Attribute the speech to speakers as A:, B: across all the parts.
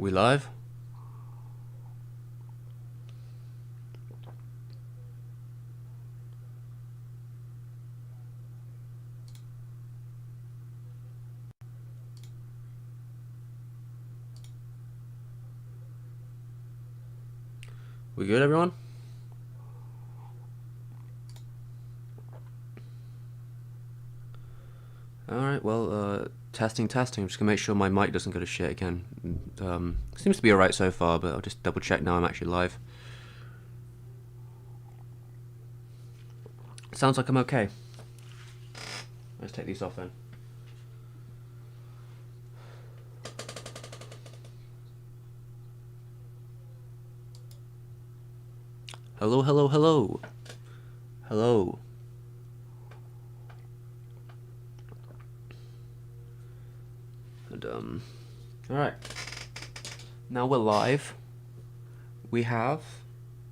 A: We live? We good, everyone? Alright, well, testing. I'm just gonna make sure my mic doesn't go to shit again. Seems to be alright so far, but I'll just double check now I'm actually live. Sounds like I'm okay. Let's take these off then. Hello. Hello. And, alright. Now we're live. We have...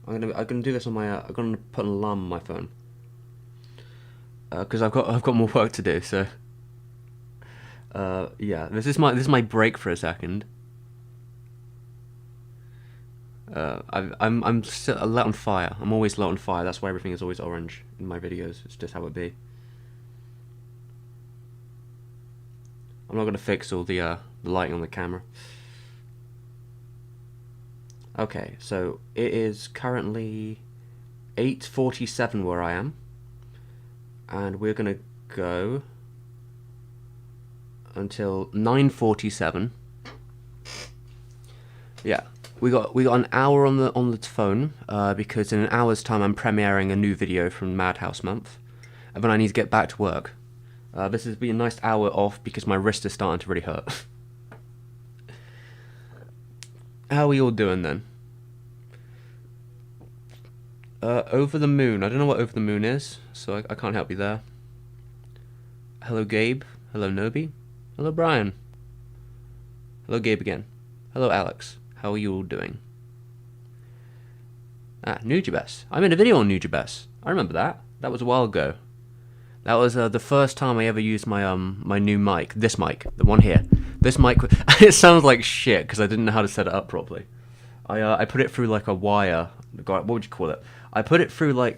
A: I'm gonna do this on my... I'm gonna put an alarm on my phone. Because I've got more work to do, so... yeah, this is my break for a second. I'm still lit on fire. I'm always lit on fire. That's why everything is always orange in my videos. It's just how it be. I'm not gonna fix all the lighting on the camera. Okay, so it is currently 8:47 where I am, and we're gonna go until 9:47. Yeah. We got an hour on the phone because in an hour's time I'm premiering a new video from Madhouse Month, and then I need to get back to work. This has been a nice hour off because my wrist is starting to really hurt. How are we all doing then? Over the Moon. I don't know what Over the Moon is, so I can't help you there. Hello Gabe. Hello Nobi. Hello Brian. Hello Gabe again. Hello Alex. How are you all doing? Nujabes. I made a video on Nujabes. I remember that. That was a while ago. That was the first time I ever used my my new mic. This mic, the one here. This mic. It sounds like shit because I didn't know how to set it up properly. I put it through like a wire. What would you call it? I put it through a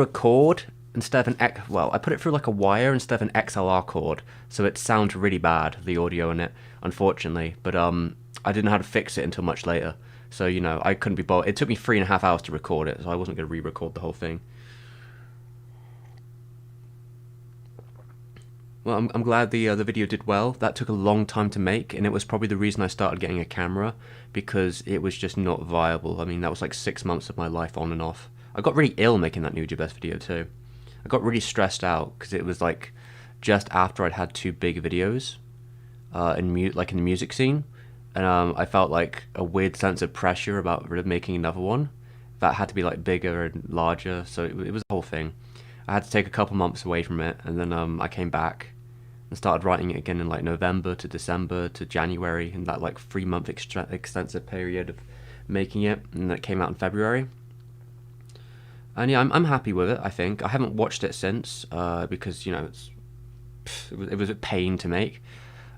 A: cord instead of an I put it through like a wire instead of an XLR cord, so it sounds really bad, the audio in it, unfortunately. But I didn't know how to fix it until much later, so you know I couldn't be bothered. It took me 3.5 hours to record it, so I wasn't going to re-record the whole thing. Well, I'm glad the video did well. That took a long time to make, and it was probably the reason I started getting a camera, because it was just not viable. I mean, that was like 6 months of my life on and off. I got really ill making that Nujabes video too. I got really stressed out because it was like just after I'd had 2 big videos in the music scene, and I felt like a weird sense of pressure about making another one that had to be like bigger and larger. So it was a whole thing. I had to take a couple months away from it, and then I came back and started writing it again in like November to December to January, in that like 3-month extensive period of making it, and it came out in February. And yeah, I'm happy with it. I think I haven't watched it since because you know it was a pain to make,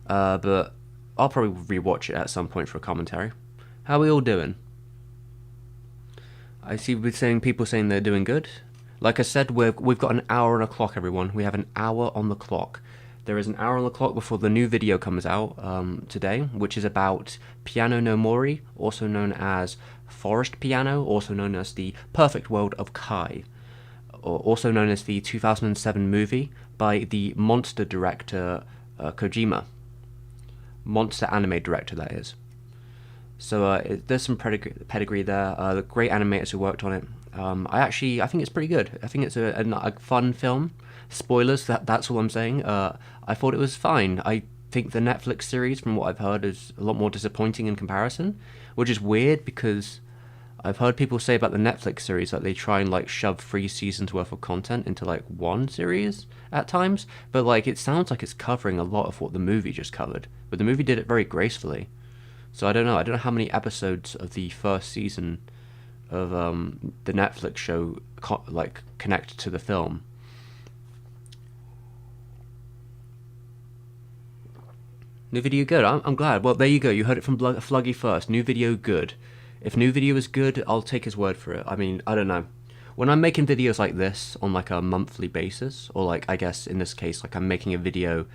A: but I'll probably rewatch it at some point for a commentary. How are we all doing? I see people saying they're doing good. Like I said, we've got an hour on the clock, everyone. We have an hour on the clock. There is an hour on the clock before the new video comes out today, which is about Piano no Mori, also known as Forest Piano, also known as The Perfect World of Kai, or also known as the 2007 movie by the monster director Kojima. Monster anime director, that is. So there's some pedigree there. The great animators who worked on it. I think it's pretty good. I think it's a fun film. Spoilers, that's all I'm saying. I thought it was fine. I think the Netflix series, from what I've heard, is a lot more disappointing in comparison, which is weird because I've heard people say about the Netflix series that they try and like shove 3 seasons worth of content into like one series at times, but like it sounds like it's covering a lot of what the movie just covered, but the movie did it very gracefully. So I don't know how many episodes of the first season of the Netflix show connect to the film. New video good. I'm glad. Well, there you go. You heard it from Fluggy first. New video good. If new video is good, I'll take his word for it. I mean, I don't know. When I'm making videos like this on like a monthly basis, or like I guess in this case, like I'm making a video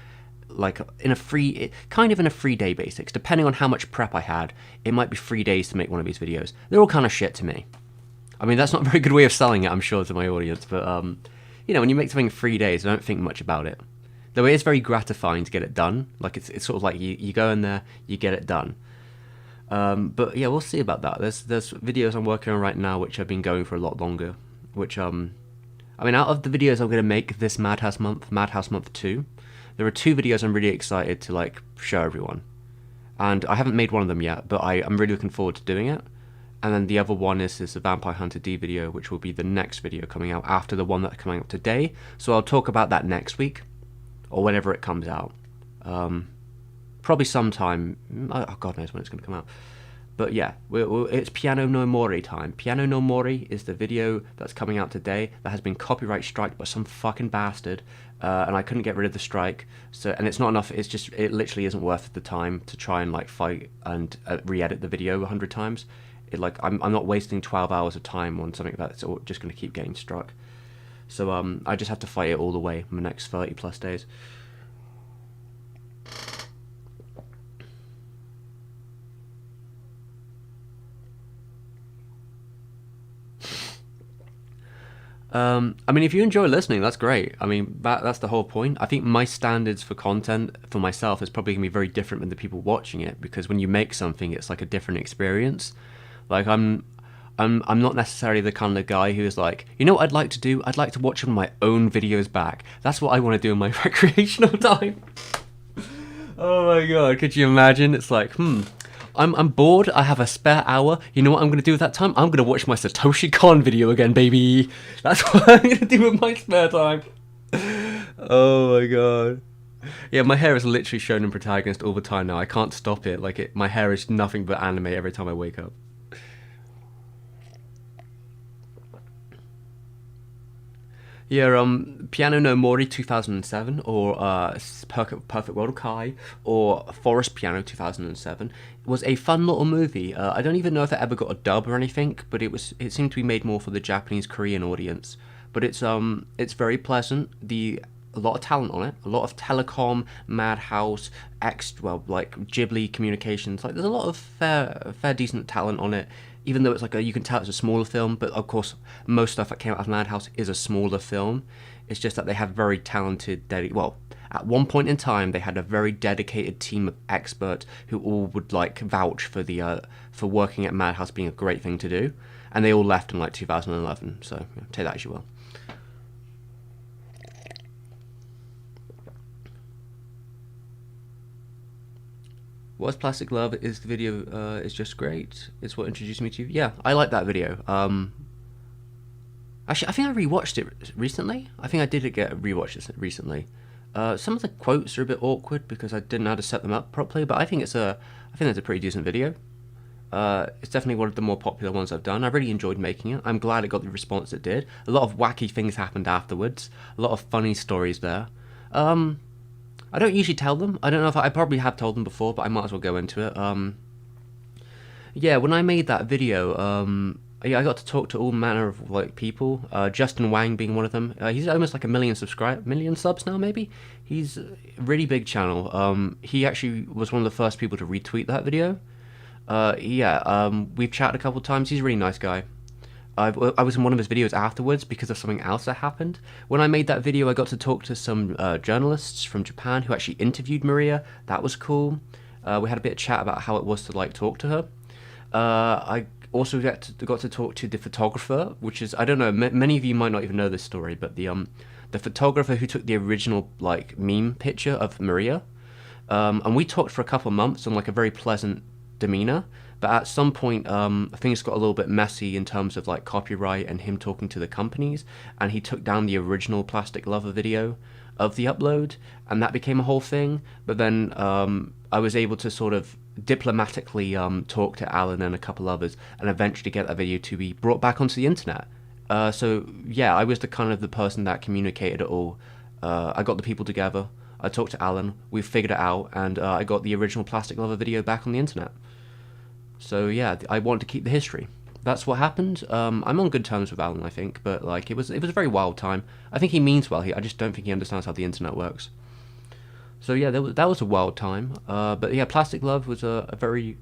A: like in a kind of in a 3-day basics, depending on how much prep I had, it might be 3 days to make one of these videos. They're all kind of shit to me. I mean, that's not a very good way of selling it, I'm sure, to my audience, but you know, when you make something in 3 days, I don't think much about it. Though it is very gratifying to get it done. Like it's sort of like you go in there, you get it done. But yeah, we'll see about that. There's videos I'm working on right now which have been going for a lot longer. Which I mean, out of the videos I'm going to make this Madhouse Month 2, there are 2 videos I'm really excited to like show everyone, and I haven't made one of them yet, but I'm really looking forward to doing it. And then the other one is the Vampire Hunter D video, which will be the next video coming out after the one that's coming out today. So I'll talk about that next week, or whenever it comes out. Probably sometime, oh God knows when it's going to come out. But yeah, it's Piano no Mori time. Piano no Mori is the video that's coming out today that has been copyright striked by some fucking bastard, and I couldn't get rid of the strike. So, and it's not enough. It's just, it literally isn't worth the time to try and like fight and re-edit the video 100 times. I'm not wasting 12 hours of time on something that's just going to keep getting struck. So I just have to fight it all the way in the next 30 plus days. I mean, if you enjoy listening, that's great. I mean, that's the whole point. I think my standards for content for myself is probably gonna be very different than the people watching it, because when you make something, it's like a different experience. Like I'm not necessarily the kind of guy who is like, you know what I'd like to do? I'd like to watch one of my own videos back. That's what I want to do in my recreational time. Oh my god, could you imagine? It's like, I'm bored, I have a spare hour. You know what I'm going to do with that time? I'm going to watch my Satoshi Kon video again, baby. That's what I'm going to do with my spare time. Oh my god. Yeah, my hair is literally shown in Protagonist all the time now. I can't stop it. Like, my hair is nothing but anime every time I wake up. Yeah, Piano no Mori 2007, or Perfect World of Kai, or Forest Piano 2007 was a fun little movie. I don't even know if it ever got a dub or anything, but it seemed to be made more for the Japanese Korean audience. But it's very pleasant. A lot of talent on it, a lot of telecom, Madhouse, like Ghibli Communications. Like, there's a lot of fair decent talent on it. Even though it's like you can tell it's a smaller film, but of course most stuff that came out of Madhouse is a smaller film. It's just that they have very talented, at one point in time they had a very dedicated team of experts who all would like vouch for working at Madhouse being a great thing to do, and they all left in like 2011. So take that as you will. What's Plastic Love is the video is just great. It's what introduced me to you. Yeah, I like that video. Actually, I think I rewatched it recently. I think I did rewatch it recently. Some of the quotes are a bit awkward because I didn't know how to set them up properly, but I think it's a pretty decent video. It's definitely one of the more popular ones I've done. I really enjoyed making it. I'm glad it got the response it did. A lot of wacky things happened afterwards. A lot of funny stories there. I don't usually tell them. I don't know if I probably have told them before, but I might as well go into it. Yeah, when I made that video, yeah, I got to talk to all manner of like people. Justin Wang being one of them. He's almost like a million subs now, maybe. He's a really big channel. He actually was one of the first people to retweet that video. Yeah, we've chatted a couple times. He's a really nice guy. I was in one of his videos afterwards because of something else that happened. When I made that video, I got to talk to some journalists from Japan who actually interviewed Maria. That was cool. We had a bit of chat about how it was to like talk to her. I also got to talk to the photographer, which is, I don't know, many of you might not even know this story, but the photographer who took the original like meme picture of Maria. And we talked for a couple of months on like a very pleasant demeanor. But at some point, things got a little bit messy in terms of like copyright and him talking to the companies, and he took down the original Plastic Lover video of the upload, and that became a whole thing. But then I was able to sort of diplomatically talk to Alan and a couple others, and eventually get that video to be brought back onto the internet. So yeah, I was the kind of the person that communicated it all. I got the people together. I talked to Alan, we figured it out, and I got the original Plastic Lover video back on the internet. So yeah, I want to keep the history. That's what happened. I'm on good terms with Alan, I think, but like it was a very wild time. I think he means well. I just don't think he understands how the internet works. So yeah, that was a wild time. But yeah, Plastic Love was a very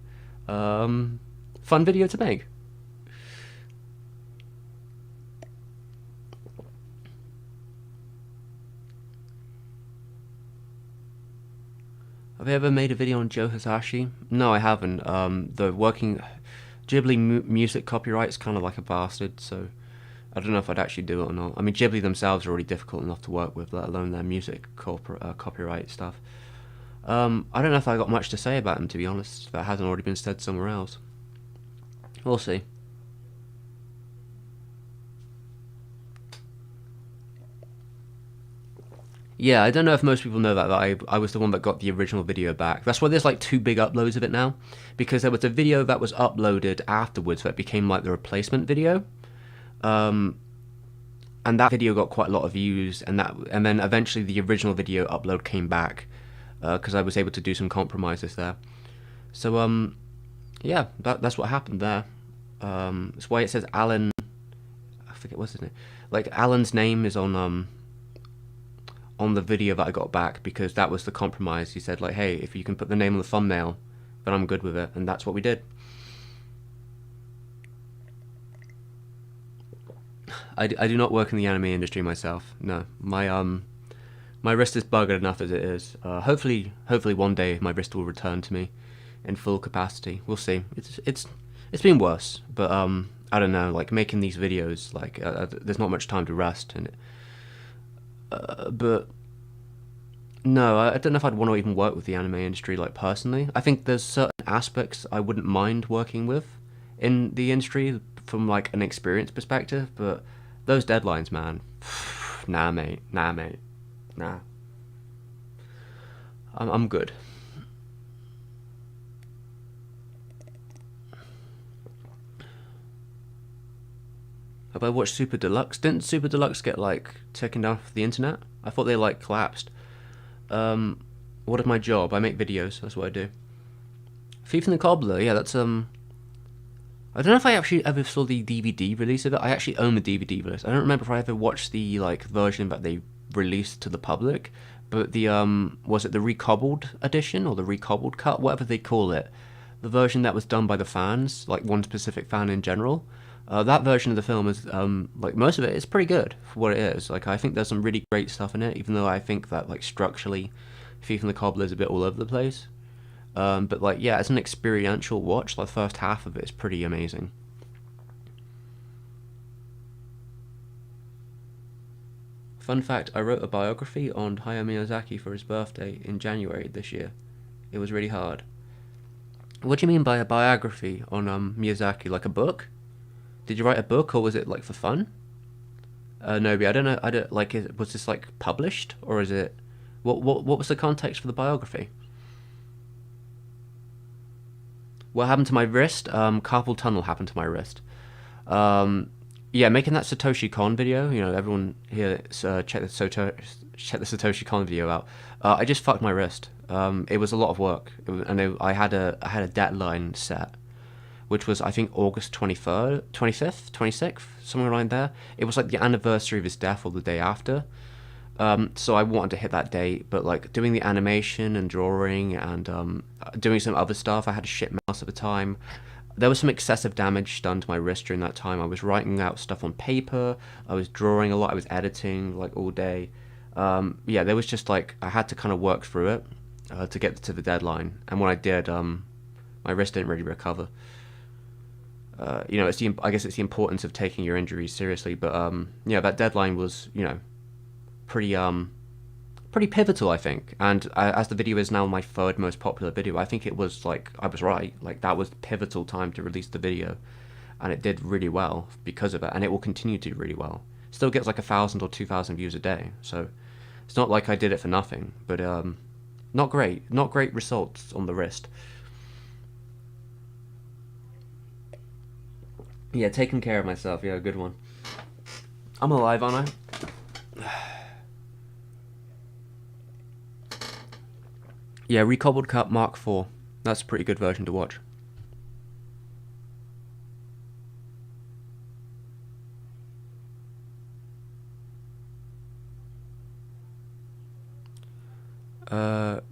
A: fun video to make. Have I ever made a video on Joe Hisashi? No, I haven't. The working Ghibli music copyright's kind of like a bastard, so I don't know if I'd actually do it or not. I mean, Ghibli themselves are already difficult enough to work with, let alone their music copyright stuff. I don't know if I got much to say about them, to be honest, that hasn't already been said somewhere else. We'll see. Yeah, I don't know if most people know that I was the one that got the original video back. That's why there's like 2 big uploads of it now, because there was a video that was uploaded afterwards that became like the replacement video, and that video got quite a lot of views, and then eventually the original video upload came back, because I was able to do some compromises there. So yeah, that's what happened there. That's why it says Alan. I forget what's his name. Like Alan's name is on the video that I got back, because that was the compromise. He said like, hey, if you can put the name on the thumbnail, then I'm good with it, and that's what we did. I do not work in the anime industry myself. No, my wrist is buggered enough as it is. Hopefully one day my wrist will return to me in full capacity. We'll see. It's been worse, but I don't know. Like making these videos, like there's not much time to rest, and but no, I don't know if I'd want to even work with the anime industry, like personally. I think there's certain aspects I wouldn't mind working with in the industry from like an experience perspective, but those deadlines, man, nah, mate, nah. I'm good. Have I watched Super Deluxe? Didn't Super Deluxe get like taken down off the internet? I thought they like collapsed. What is my job? I make videos. That's what I do. Thief and the Cobbler. Yeah, that's I don't know if I actually ever saw the DVD release of it. I actually own the DVD release. I don't remember if I ever watched the like version that they released to the public, but the was it the recobbled edition or the recobbled cut, whatever they call it, the version that was done by the fans, like one specific fan in general. That version of the film is like most of it is pretty good for what it is. Like I think there's some really great stuff in it, even though I think that like structurally, Thief and the Cobbler is a bit all over the place. But like yeah, as an experiential watch, the first half of it is pretty amazing. Fun fact: I wrote a biography on Hayao Miyazaki for his birthday in January this year. It was really hard. What do you mean by a biography on Miyazaki? Like a book? Did you write a book, or was it like for fun? Nobi, I don't know. I don't like. Was this like published, or is it? What was the context for the biography? What happened to my wrist? Carpal tunnel happened to my wrist. Yeah, making that Satoshi Kon video. You know, everyone here check the Satoshi Kon video out. I just fucked my wrist. It was a lot of work, I had a deadline set, which was I think August 23rd, 25th, 26th, somewhere around there. It was like the anniversary of his death or the day after. So I wanted to hit that date, but like doing the animation and drawing and doing some other stuff, I had a shit mouse at the time. There was some excessive damage done to my wrist during that time. I was writing out stuff on paper, I was drawing a lot, I was editing like all day. Yeah, there was just like, I had to kind of work through it to get to the deadline. And when I did, my wrist didn't really recover. You know, I guess it's the importance of taking your injuries seriously, but yeah, that deadline was, you know, pretty pivotal, I think. And as the video is now my third most popular video, I think it was like, I was right. Like that was pivotal time to release the video, and it did really well because of it, and it will continue to do really well. Still gets like 1,000 or 2,000 views a day, so it's not like I did it for nothing. But not great results on the wrist. Yeah, taking care of myself. Yeah, good one. I'm alive, aren't I? Yeah, Recobbled Cup Mark IV. That's a pretty good version to watch.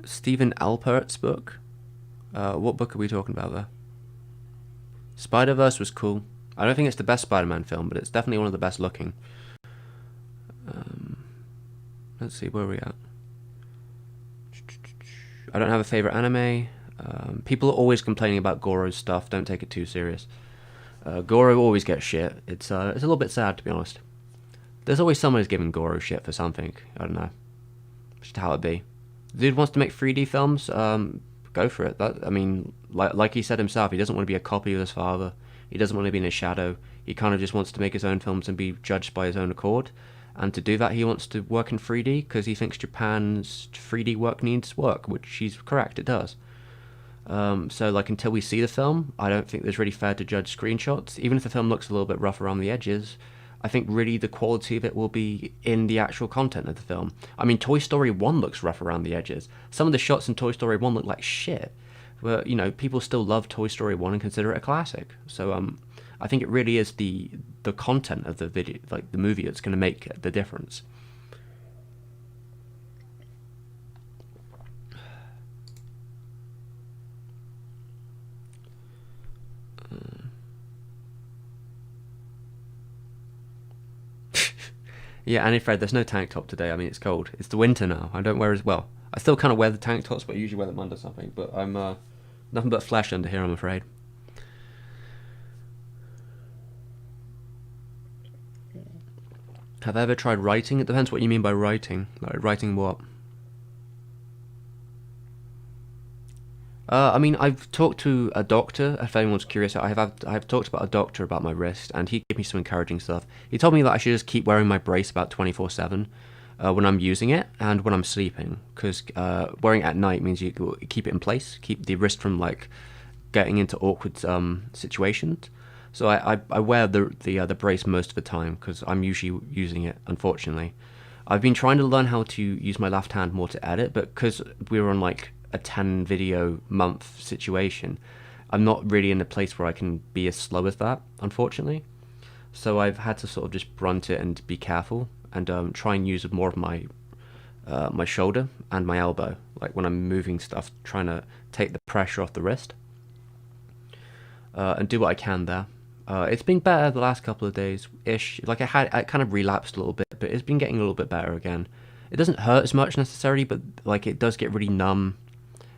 A: Stephen Alpert's book. What book are we talking about there? Spider-Verse was cool. I don't think it's the best Spider-Man film, but it's definitely one of the best looking. Let's see, where are we at? I don't have a favorite anime. People are always complaining about Goro's stuff. Don't take it too serious. Goro always gets shit. It's a little bit sad, to be honest. There's always someone who's giving Goro shit for something. I don't know. Just how it be. Dude wants to make 3D films. Go for it. I mean, like he said himself, he doesn't want to be a copy of his father. He doesn't want to be in his shadow. He kind of just wants to make his own films and be judged by his own accord. And to do that, he wants to work in 3D because he thinks Japan's 3D work needs work, which he's correct, it does. So, like, until we see the film, I don't think there's really fair to judge screenshots. Even if the film looks a little bit rough around the edges, I think really the quality of it will be in the actual content of the film. I mean, Toy Story 1 looks rough around the edges. Some of the shots in Toy Story 1 look like shit. But, you know, people still love Toy Story 1 and consider it a classic. So, I think it really is the content of the video, like the movie, that's going to make the difference. Yeah, Annie Fred, there's no tank top today. I mean, it's cold. It's the winter now. I don't wear as well. I still kind of wear the tank tops, but I usually wear them under something. But I'm nothing but flesh under here, I'm afraid. Have I ever tried writing? It depends what you mean by writing. Like, writing what? I mean, I've talked to a doctor. If anyone's curious, I have talked about a doctor about my wrist, and he gave me some encouraging stuff. He told me that I should just keep wearing my brace about 24/7 when I'm using it and when I'm sleeping, because wearing it at night means you keep it in place, keep the wrist from like getting into awkward situations. So I wear the brace most of the time because I'm usually using it. Unfortunately, I've been trying to learn how to use my left hand more to edit, but because we were on like a 10 video month situation, I'm not really in a place where I can be as slow as that, unfortunately. So I've had to sort of just brunt it and be careful and try and use more of my shoulder and my elbow, like when I'm moving stuff, trying to take the pressure off the wrist and do what I can there. It's been better the last couple of days ish. Like I kind of relapsed a little bit, but it's been getting a little bit better again. It doesn't hurt as much necessarily, but like it does get really numb,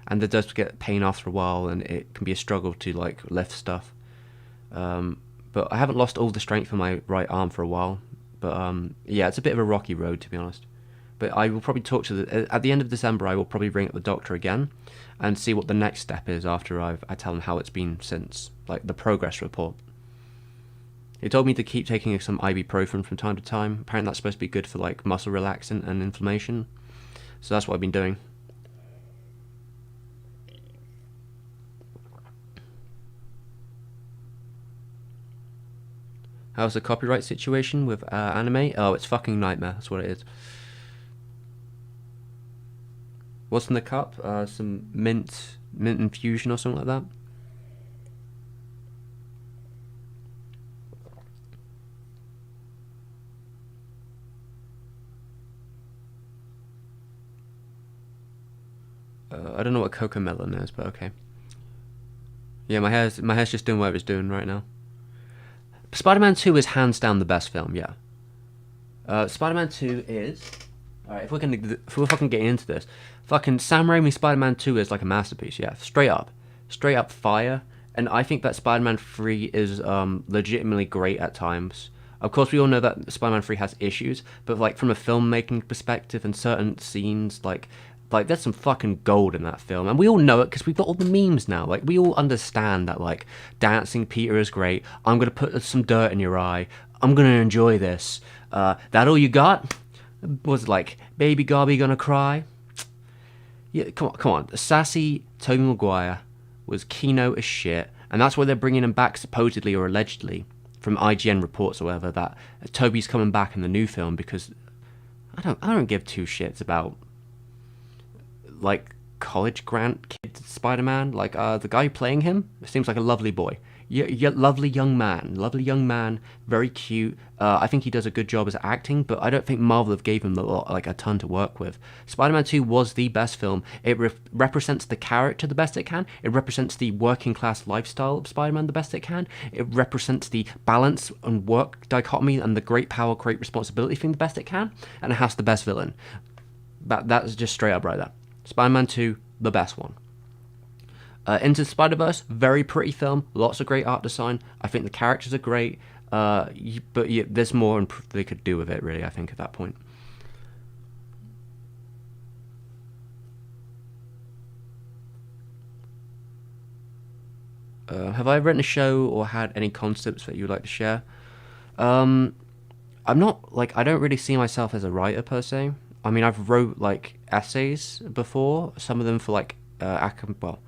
A: and it does get pain after a while, and it can be a struggle to like lift stuff. But I haven't lost all the strength in my right arm for a while. But yeah, it's a bit of a rocky road, to be honest. But I will probably talk to at the end of December. I will probably bring up the doctor again and see what the next step is after I tell him how it's been since, like the progress report. He told me to keep taking some ibuprofen from time to time. Apparently that's supposed to be good for like muscle relaxant and inflammation. So that's what I've been doing. How's the copyright situation with anime? Oh, it's fucking nightmare. That's what it is. What's in the cup? Some mint infusion or something like that. I don't know what cocomelon is, but okay. Yeah, my hair's just doing what it's doing right now. Spider-Man 2 is hands down the best film. Yeah. Spider-Man 2 is. Alright, if we're fucking getting into this, fucking Sam Raimi Spider-Man 2 is like a masterpiece. Yeah, straight up fire. And I think that Spider-Man 3 is legitimately great at times. Of course, we all know that Spider-Man 3 has issues, but like from a filmmaking perspective and certain scenes, like there's some fucking gold in that film, and we all know it because we've got all the memes now. Like we all understand that like dancing Peter is great. I'm gonna put some dirt in your eye. I'm gonna enjoy this. That all you got? Was like baby Gobby gonna cry? Yeah, come on. Sassy Tobey Maguire was keynote as shit, and that's why they're bringing him back supposedly or allegedly from IGN reports or whatever that Toby's coming back in the new film because I don't give two shits about like college grant kid Spider-Man. Like the guy playing him seems like a lovely boy. Lovely young man, very cute. I think he does a good job as acting, but I don't think Marvel have gave him like a ton to work with. Spider-Man 2 was the best film. It represents the character the best it can. It represents the working class lifestyle of Spider-Man the best it can. It represents the balance and work dichotomy and the great power, great responsibility thing the best it can. And it has the best villain. That's just straight up right there. Spider-Man 2, the best one. Into the Spider-Verse, very pretty film, lots of great art design. I think the characters are great, but yeah, there's more they could do with it, really, I think, at that point. Have I written a show or had any concepts that you would like to share? Um, I'm not, like, I don't really see myself as a writer, per se. I mean, I've wrote, like, essays before, some of them for, like, well,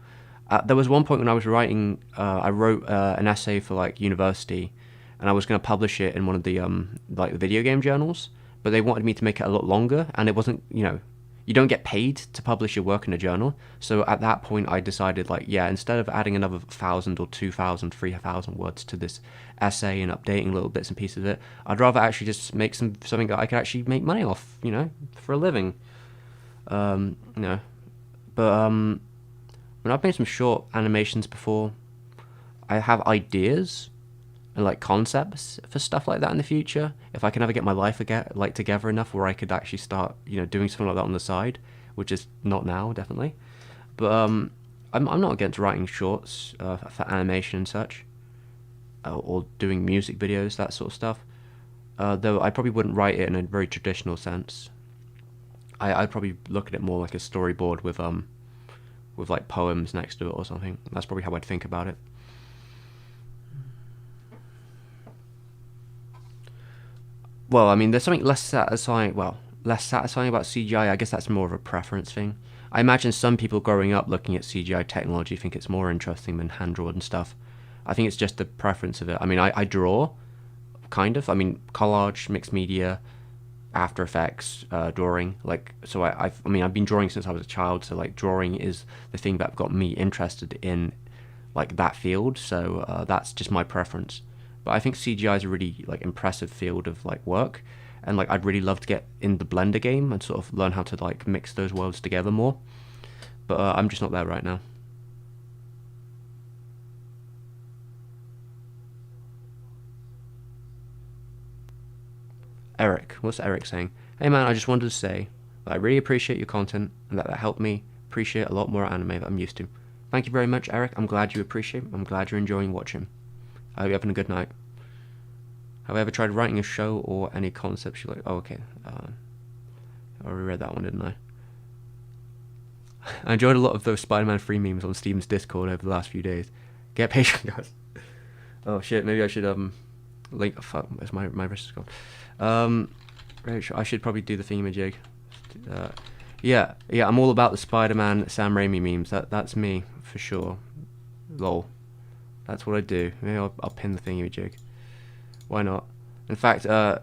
A: there was one point when I was writing, I wrote an essay for like university, and I was going to publish it in one of the like the video game journals, but they wanted me to make it a lot longer, and it wasn't, you don't get paid to publish your work in a journal. So at that point, I decided like, yeah, instead of adding another 1,000 or 2,000, 3,000 words to this essay and updating little bits and pieces of it, I'd rather actually just make something that I could actually make money off, for a living. Um, you know, but when I've made some short animations before, I have ideas and like concepts for stuff like that in the future. If I can ever get my life together enough where I could actually start, doing something like that on the side, which is not now, definitely. But I'm not against writing shorts for animation and such, or doing music videos, that sort of stuff. Though I probably wouldn't write it in a very traditional sense. I'd probably look at it more like a storyboard with like poems next to it or something. That's probably how I'd think about it. Well, I mean, there's something less satisfying. Well, less satisfying about CGI. I guess that's more of a preference thing. I imagine some people growing up looking at CGI technology think it's more interesting than hand drawn stuff. I think it's just the preference of it. I mean, I draw, kind of. I mean, collage, mixed media, After Effects, drawing. Like, so I mean, I've been drawing since I was a child. So like, drawing is the thing that got me interested in like that field. So that's just my preference. But I think CGI is a really like impressive field of like work, and like I'd really love to get in the Blender game and sort of learn how to like mix those worlds together more. But I'm just not there right now. Eric, what's Eric saying? Hey man, I just wanted to say that I really appreciate your content and that helped me appreciate a lot more anime that I'm used to. Thank you very much, Eric. I'm glad you appreciate. I'm glad you're enjoying watching. I hope you're having a good night. Have I ever tried writing a show or any concepts you like? Oh, okay. I already read that one, didn't I? I enjoyed a lot of those Spider-Man free memes on Steven's Discord over the last few days. Get patient, guys. Oh shit, maybe I should link. Oh, fuck, where's my wrist is gone. I should probably do the thingamajig. Yeah, I'm all about the Spider-Man Sam Raimi memes. That's me for sure. Lol. That's what I do. Maybe I'll pin the thingamajig. Why not? In fact, oh,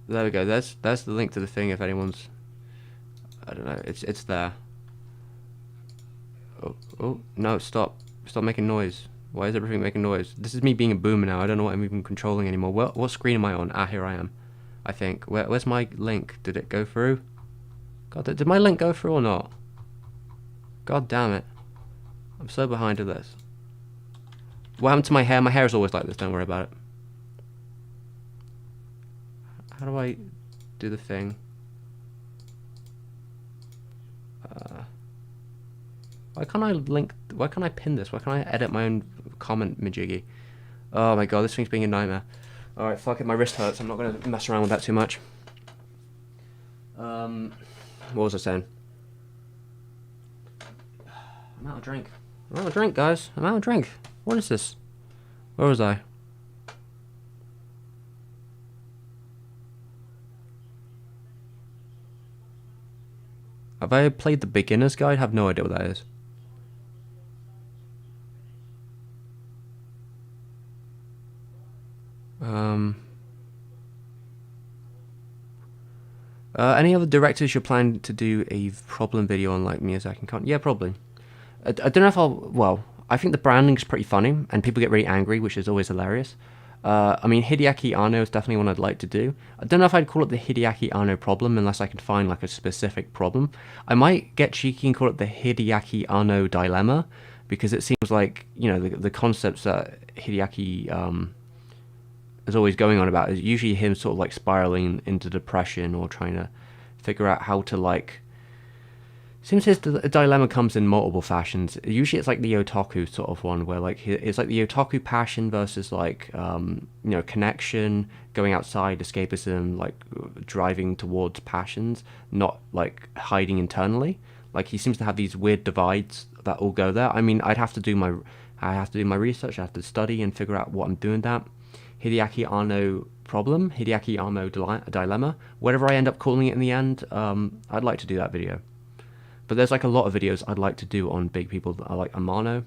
A: there we go. There's the link to the thing. If anyone's, I don't know. It's there. Oh no! Stop making noise. Why is everything making noise? This is me being a boomer now. I don't know what I'm even controlling anymore. What screen am I on? Ah, here I am. I think. Where's my link? Did it go through? God, did my link go through or not? God damn it! I'm so behind to this. What happened to my hair? My hair is always like this. Don't worry about it. How do I do the thing? Why can't I link? Why can't I pin this? Why can't I edit my own comment, majiggy? Oh my god, this thing's being a nightmare. Alright, fuck it, my wrist hurts. I'm not gonna mess around with that too much. What was I saying? I'm out of drink. I'm out of drink, guys. I'm out of drink. What is this? Where was I? Have I played the beginner's guide? I have no idea what that is. Any other directors you're planning to do a problem video on, like Miyazaki and Khan? Yeah, probably. I don't know if I'll. Well, I think the branding's pretty funny, and people get really angry, which is always hilarious. I mean, Hideaki Anno is definitely one I'd like to do. I don't know if I'd call it the Hideaki Anno problem unless I can find like a specific problem. I might get cheeky and call it the Hideaki Anno dilemma, because it seems like, you know, the concepts that Hideaki is always going on about is usually him sort of like spiraling into depression or trying to figure out how to like. Seems his dilemma comes in multiple fashions. Usually it's like the otaku sort of one, where like it's like the otaku passion versus like you know, connection, going outside, escapism, like driving towards passions, not like hiding internally. Like he seems to have these weird divides that all go there. I mean, I have to do my research. I have to study and figure out what I'm doing that. Hideaki Anno problem, Hideaki Anno dilemma, whatever I end up calling it in the end. I'd like to do that video. But there's like a lot of videos I'd like to do on big people that are like Amano,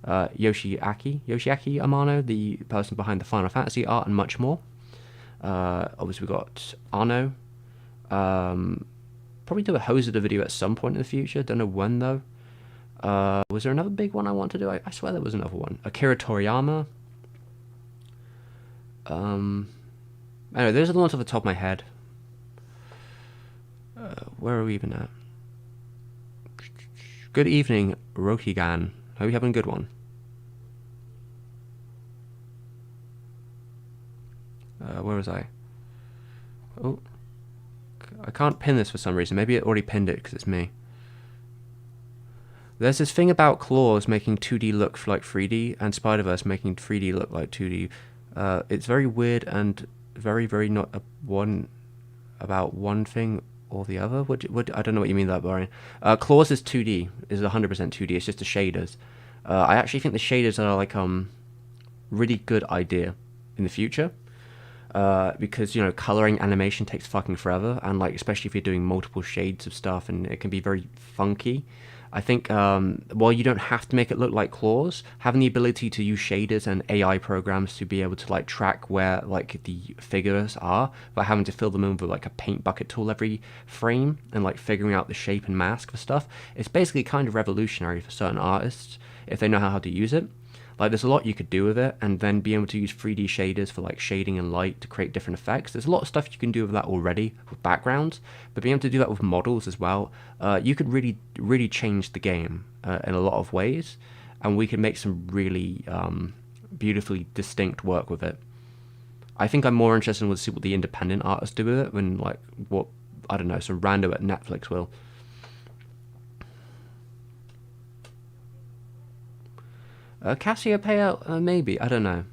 A: Yoshiaki Amano, the person behind the Final Fantasy art, and much more. Obviously we got Anno. Probably do a Hosoda video at some point in the future. Don't know when though. Was there another big one I want to do? I swear there was another one. Akira Toriyama. Anyway, those are the ones off the top of my head. Where are we even at? Good evening, Rokigan. Hope you're having a good one. Where was I? Oh, I can't pin this for some reason. Maybe it already pinned it because it's me. There's this thing about Claws making 2D look like 3D, and Spider-Verse making 3D look like 2D. It's very weird and very, very not about one thing or the other. I don't know what you mean by that, Brian. Claws is 2D, is 100% 2D. It's just the shaders. I actually think the shaders are like really good idea in the future. Because, you know, coloring animation takes fucking forever, and like especially if you're doing multiple shades of stuff, and it can be very funky. I think while you don't have to make it look like Claws, having the ability to use shaders and AI programs to be able to like track where like the figures are, but having to fill them in with like a paint bucket tool every frame, and like figuring out the shape and mask for stuff, it's basically kind of revolutionary for certain artists if they know how to use it. Like, there's a lot you could do with it, and then be able to use 3D shaders for like shading and light to create different effects. There's a lot of stuff you can do with that already with backgrounds, but being able to do that with models as well, you could really, really change the game in a lot of ways, and we could make some really beautifully distinct work with it. I think I'm more interested in see what the independent artists do with it than like what, I don't know, some rando at Netflix will. Cassiopeia, maybe, I don't know.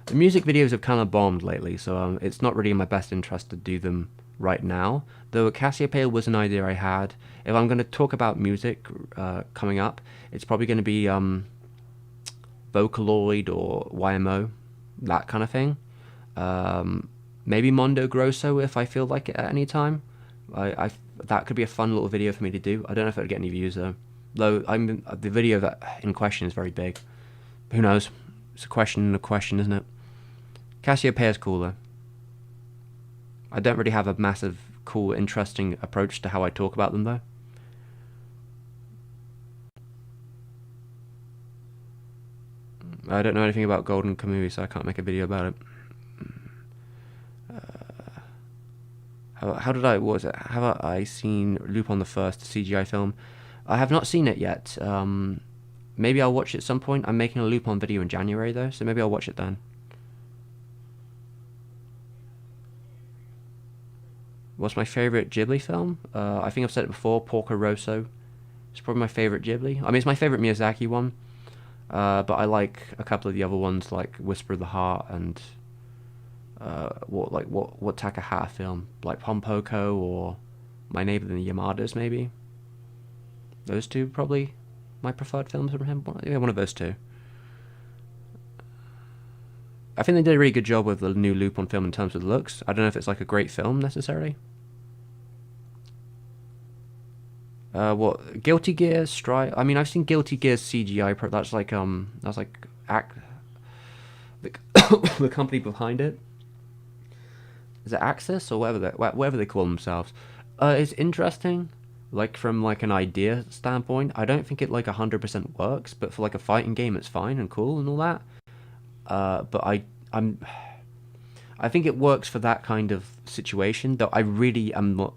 A: The music videos have kind of bombed lately, so it's not really in my best interest to do them right now. Though Cassiopeia was an idea I had. If I'm going to talk about music coming up, it's probably going to be Vocaloid or YMO, that kind of thing. Maybe Mondo Grosso if I feel like it at any time. That could be a fun little video for me to do. I don't know if it'll get any views though. Though the video that in question is very big. Who knows? It's a question and a question, isn't it? Cassiopeia's cool though. I don't really have a massive, cool, interesting approach to how I talk about them though. I don't know anything about Golden Kamuy, so I can't make a video about it. How did I? What was it? Have I seen Lupin the First CGI film? I have not seen it yet. Maybe I'll watch it at some point. I'm making a Lupin video in January though, so maybe I'll watch it then. What's my favourite Ghibli film? I think I've said it before, Porco Rosso. It's probably my favourite Ghibli. I mean, it's my favourite Miyazaki one. But I like a couple of the other ones, like Whisper of the Heart and what Takahata film, like Pompoko or My Neighbor the Yamadas, maybe. Those two probably my preferred films from him. Yeah, one of those two. I think they did a really good job with the new Lupin film in terms of the looks. I don't know if it's like a great film necessarily. What Guilty Gear Strike? I mean, I've seen Guilty Gear CGI. That's like the company behind it. Is it Axis or whatever they call themselves? It's interesting, like from like an idea standpoint. I don't think it like 100% works, but for like a fighting game, it's fine and cool and all that. But I think it works for that kind of situation. Though I really am not.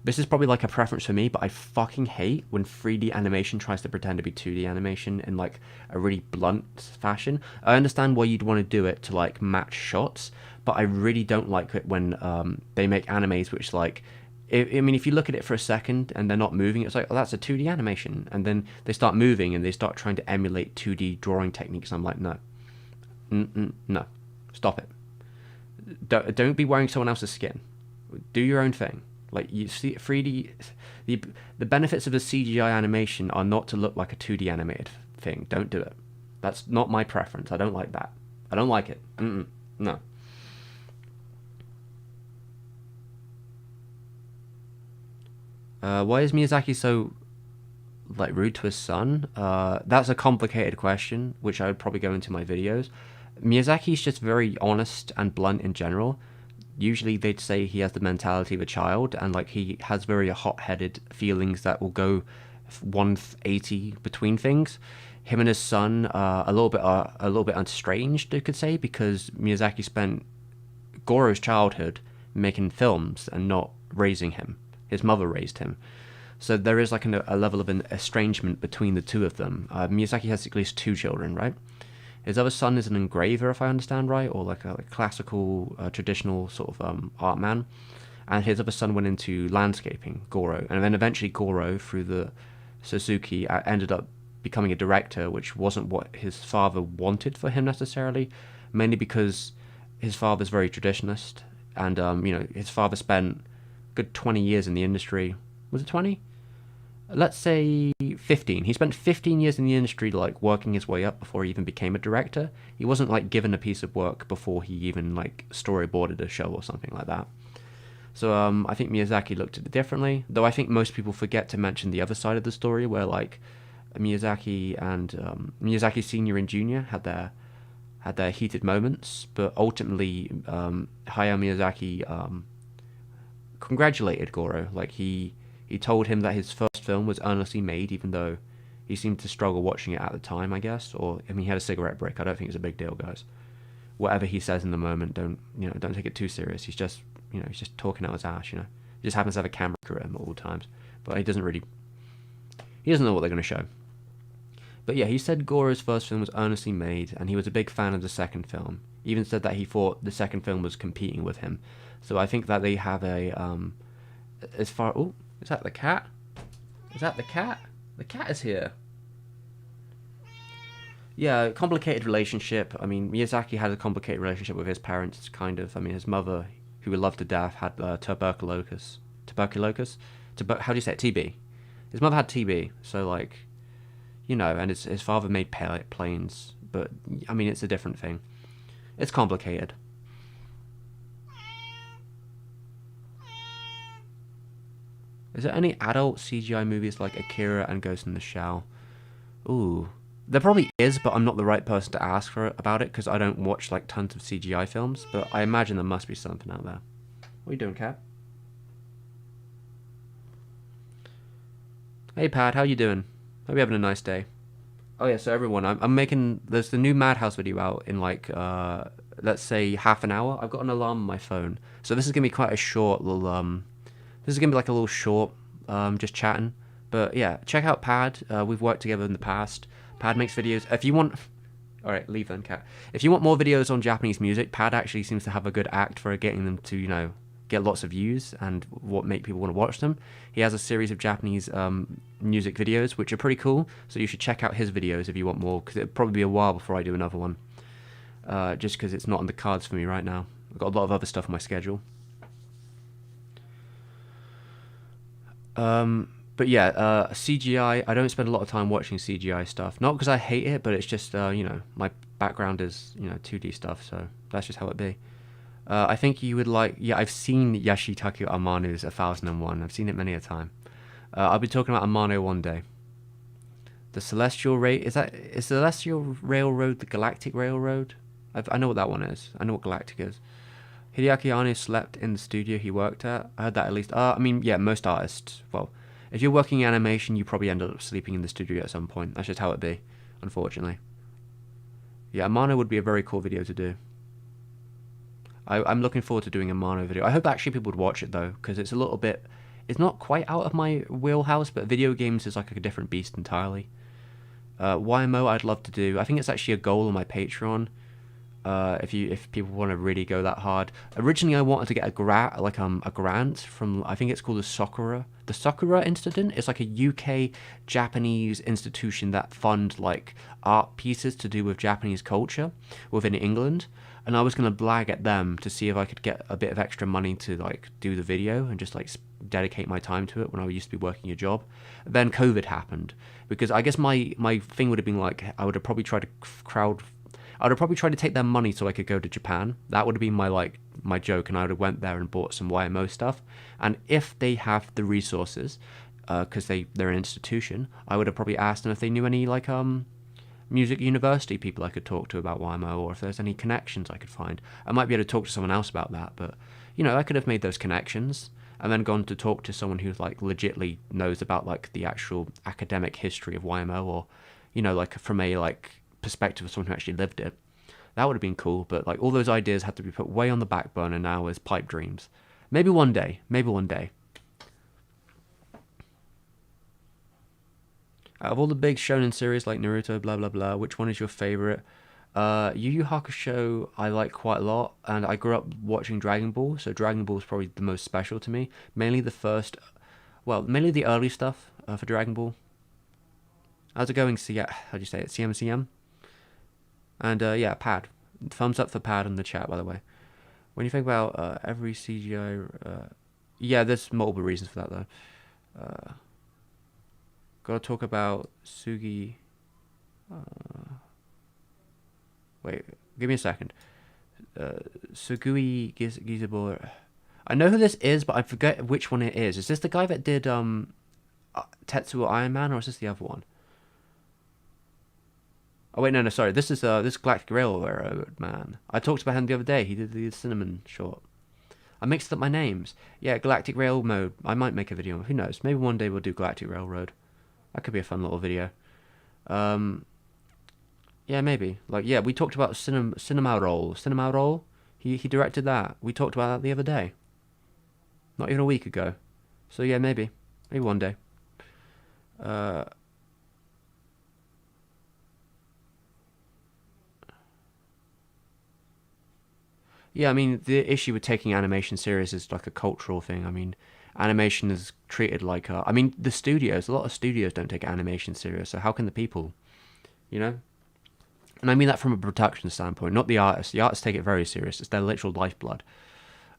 A: This is probably like a preference for me, but I fucking hate when 3D animation tries to pretend to be 2D animation in like a really blunt fashion. I understand why you'd want to do it to like match shots, but I really don't like it when they make animes which like. I mean, if you look at it for a second and they're not moving, it's like, oh, that's a 2D animation. And then they start moving and they start trying to emulate 2D drawing techniques. And I'm like, no, no, stop it. Don't be wearing someone else's skin. Do your own thing. Like you see, 3D, the benefits of the CGI animation are not to look like a 2D animated thing. Don't do it. That's not my preference. I don't like that. I don't like it. No. Why is Miyazaki so like rude to his son? That's a complicated question, which I would probably go into my videos. Miyazaki's just very honest and blunt in general. Usually they'd say he has the mentality of a child, and like he has very hot-headed feelings that will go 180 between things. Him and his son a little bit estranged, you could say, because Miyazaki spent Goro's childhood making films and not raising him. His mother raised him. So there is like a level of an estrangement between the two of them. Miyazaki has at least two children, right? His other son is an engraver, if I understand right, or like a classical, traditional sort of art man. And his other son went into landscaping, Goro. And then eventually Goro, through the Suzuki, ended up becoming a director, which wasn't what his father wanted for him necessarily, mainly because his father's very traditionalist. And, his father spent a good 20 years in the industry. Was it 20? Let's say 15. He spent 15 years in the industry, like working his way up before he even became a director. He wasn't like given a piece of work before he even like storyboarded a show or something like that. So I think Miyazaki looked at it differently, though I think most people forget to mention the other side of the story, where like Miyazaki and Miyazaki Senior and Junior had their heated moments, but ultimately Hayao Miyazaki congratulated Goro. Like he told him that his first film was earnestly made, even though he seemed to struggle watching it at the time, I guess. Or I mean, he had a cigarette break. I don't think it's a big deal, guys. Whatever he says in the moment, don't take it too serious. He's just talking out his ass. He just happens to have a camera crew at him at all times, but he doesn't know what they're going to show. But yeah, he said Goro's first film was earnestly made, and he was a big fan of the second film. He even said that he thought the second film was competing with him. So I think that they have a oh, is that the cat? Is that the cat? The cat is here. Yeah, complicated relationship. I mean, Miyazaki had a complicated relationship with his parents, kind of. I mean, his mother, who he loved to death, had tuberculosis. How do you say it? TB. His mother had TB, so like, and his father made planes, but I mean, it's a different thing. It's complicated. Is there any adult CGI movies like Akira and Ghost in the Shell? Ooh. There probably is, but I'm not the right person to ask about it because I don't watch like tons of CGI films, but I imagine there must be something out there. What are you doing, cat? Hey, Pad, how you doing? Hope you're having a nice day. Oh yeah, so everyone, I'm making... There's the new Madhouse video out in like, let's say half an hour. I've got an alarm on my phone. So this is going to be quite a short little... This is going to be like a little short, just chatting. But yeah, check out Pad. We've worked together in the past. Pad makes videos. If you want... Alright, leave then, cat. If you want more videos on Japanese music, Pad actually seems to have a good act for getting them to, get lots of views and what make people want to watch them. He has a series of Japanese music videos, which are pretty cool. So you should check out his videos if you want more, because it'll probably be a while before I do another one. Just because it's not on the cards for me right now. I've got a lot of other stuff on my schedule. But yeah, CGI, I don't spend a lot of time watching CGI stuff. Not because I hate it, but it's just, my background is, 2D stuff, so that's just how it be. I think you would like... Yeah, I've seen Yashitaka Amano's 1001. I've seen it many a time. I'll be talking about Amano one day. The Celestial Is Celestial Railroad the Galactic Railroad? I know what that one is. I know what Galactic is. Hideaki Anno slept in the studio he worked at. I heard that at least. I mean, yeah, most artists. Well, if you're working in animation, you probably end up sleeping in the studio at some point. That's just how it be, unfortunately. Yeah, a Mano would be a very cool video to do. I'm looking forward to doing a Mano video. I hope actually people would watch it though, because it's a little bit. It's not quite out of my wheelhouse, but video games is like a different beast entirely. YMO I'd love to do. I think it's actually a goal on my Patreon. If people want to really go that hard. Originally, I wanted to get a grant from, I think it's called the Sakura. The Sakura Institute. It's like a UK Japanese institution that fund like art pieces to do with Japanese culture within England. And I was gonna blag at them to see if I could get a bit of extra money to like do the video and just like dedicate my time to it when I used to be working a job. Then COVID happened because I guess my thing would have been like I would have probably tried to I would have probably tried to take their money so I could go to Japan. That would have been my joke, and I would have went there and bought some YMO stuff. And if they have the resources, because they're an institution, I would have probably asked them if they knew any like music university people I could talk to about YMO, or if there's any connections I could find. I might be able to talk to someone else about that, but you know, I could have made those connections and then gone to talk to someone who like legitly knows about like the actual academic history of YMO, or you know, like from a like perspective of someone who actually lived it. That would have been cool, but like all those ideas had to be put way on the back burner now as pipe dreams. Maybe one day. Maybe one day. Out of all the big shonen series like Naruto, blah blah blah, which one is your favorite? Yu Yu Hakusho I like quite a lot, and I grew up watching Dragon Ball, so Dragon Ball is probably the most special to me. Mainly the first, well, mainly the early stuff for Dragon Ball. How's it going? How do you say it? CMCM? And yeah, Pad. Thumbs up for Pad in the chat, by the way. When you think about every CGI, yeah, there's multiple reasons for that though. Gotta talk about Sugi. Wait, give me a second. Sugui Gizabor. I know who this is, but I forget which one it is. Is this the guy that did Tetsuo Iron Man, or is this the other one? Oh wait, no, sorry. This is Galactic Railroad Man. I talked about him the other day. He did the Cinnamon short. I mixed up my names. Yeah, Galactic Railroad. I might make a video. Who knows? Maybe one day we'll do Galactic Railroad. That could be a fun little video. Yeah, maybe. Like, yeah, we talked about Cinema Roll. Cinema Roll. He directed that. We talked about that the other day. Not even a week ago. So yeah, maybe one day. Yeah, I mean, the issue with taking animation serious is like a cultural thing. I mean, animation is treated like I mean, a lot of studios don't take animation serious, so how can the people, you know? And I mean that from a production standpoint, not the artists. The artists take it very serious. It's their literal lifeblood.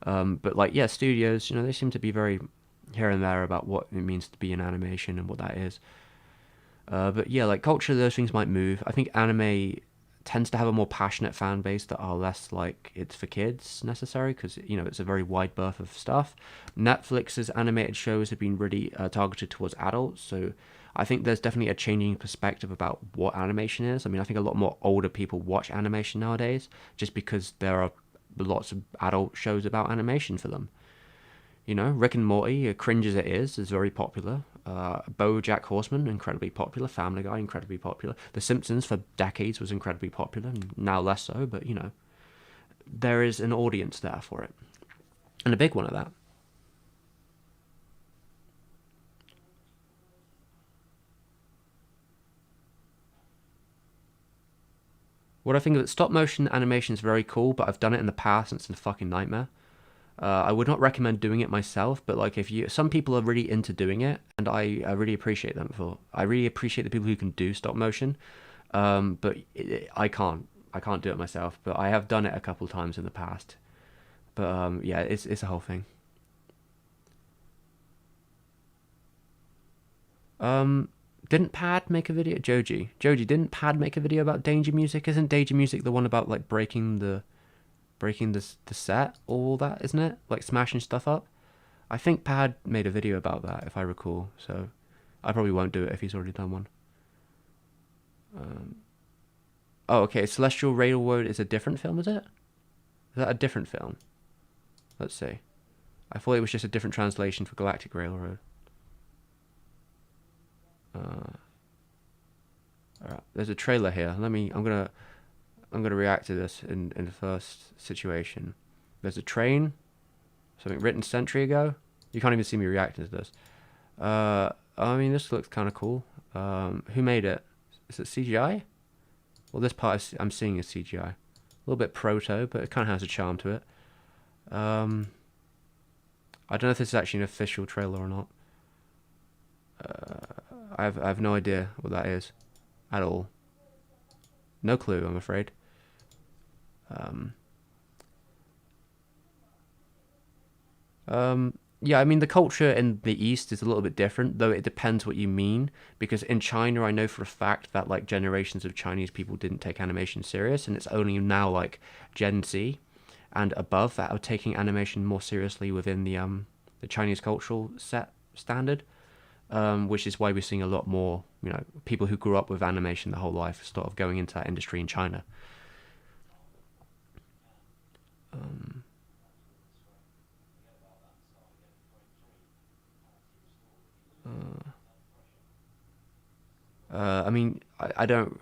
A: But like, yeah, studios, you know, they seem to be very here and there about what it means to be in animation and what that is. But yeah, like culture, those things might move. I think anime tends to have a more passionate fan base that are less like it's for kids necessary, because you know it's a very wide berth of stuff. Netflix's animated shows have been really targeted towards adults, so I think there's definitely a changing perspective about what animation is. I mean, I think a lot more older people watch animation nowadays just because there are lots of adult shows about animation for them. You know, Rick and Morty, cringe as it is very popular. BoJack Horseman, incredibly popular. Family Guy, incredibly popular. The Simpsons for decades was incredibly popular, and now less so, but you know, there is an audience there for it. And a big one at that. What I think of it, stop motion animation is very cool, but I've done it in the past and it's a fucking nightmare. I would not recommend doing it myself, but like some people are really into doing it, and I really appreciate them for. I really appreciate the people who can do stop motion, but I can't. I can't do it myself, but I have done it a couple times in the past. But yeah, it's a whole thing. Didn't Pad make a video? Joji, didn't Pad make a video about Danger Music? Isn't Danger Music the one about like breaking the set, all that, isn't it? Like smashing stuff up. I think Pad made a video about that, if I recall. So I probably won't do it if he's already done one. Oh, okay. Celestial Railroad is a different film, is it? Is that a different film? Let's see. I thought it was just a different translation for Galactic Railroad. Alright, there's a trailer here. I'm gonna react to this in the first situation. There's a train, something written a century ago. You can't even see me reacting to this. I mean, this looks kind of cool. Who made it? Is it CGI? Well, this part I'm seeing is CGI. A little bit proto, but it kind of has a charm to it. I don't know if this is actually an official trailer or not. I have no idea what that is at all. No clue, I'm afraid. Yeah, I mean, the culture in the East is a little bit different, though it depends what you mean. Because in China, I know for a fact that like generations of Chinese people didn't take animation serious, and it's only now like Gen Z and above that are taking animation more seriously within the Chinese cultural set standard. Which is why we're seeing a lot more, people who grew up with animation their whole life sort of going into that industry in China. Um, I mean, I don't.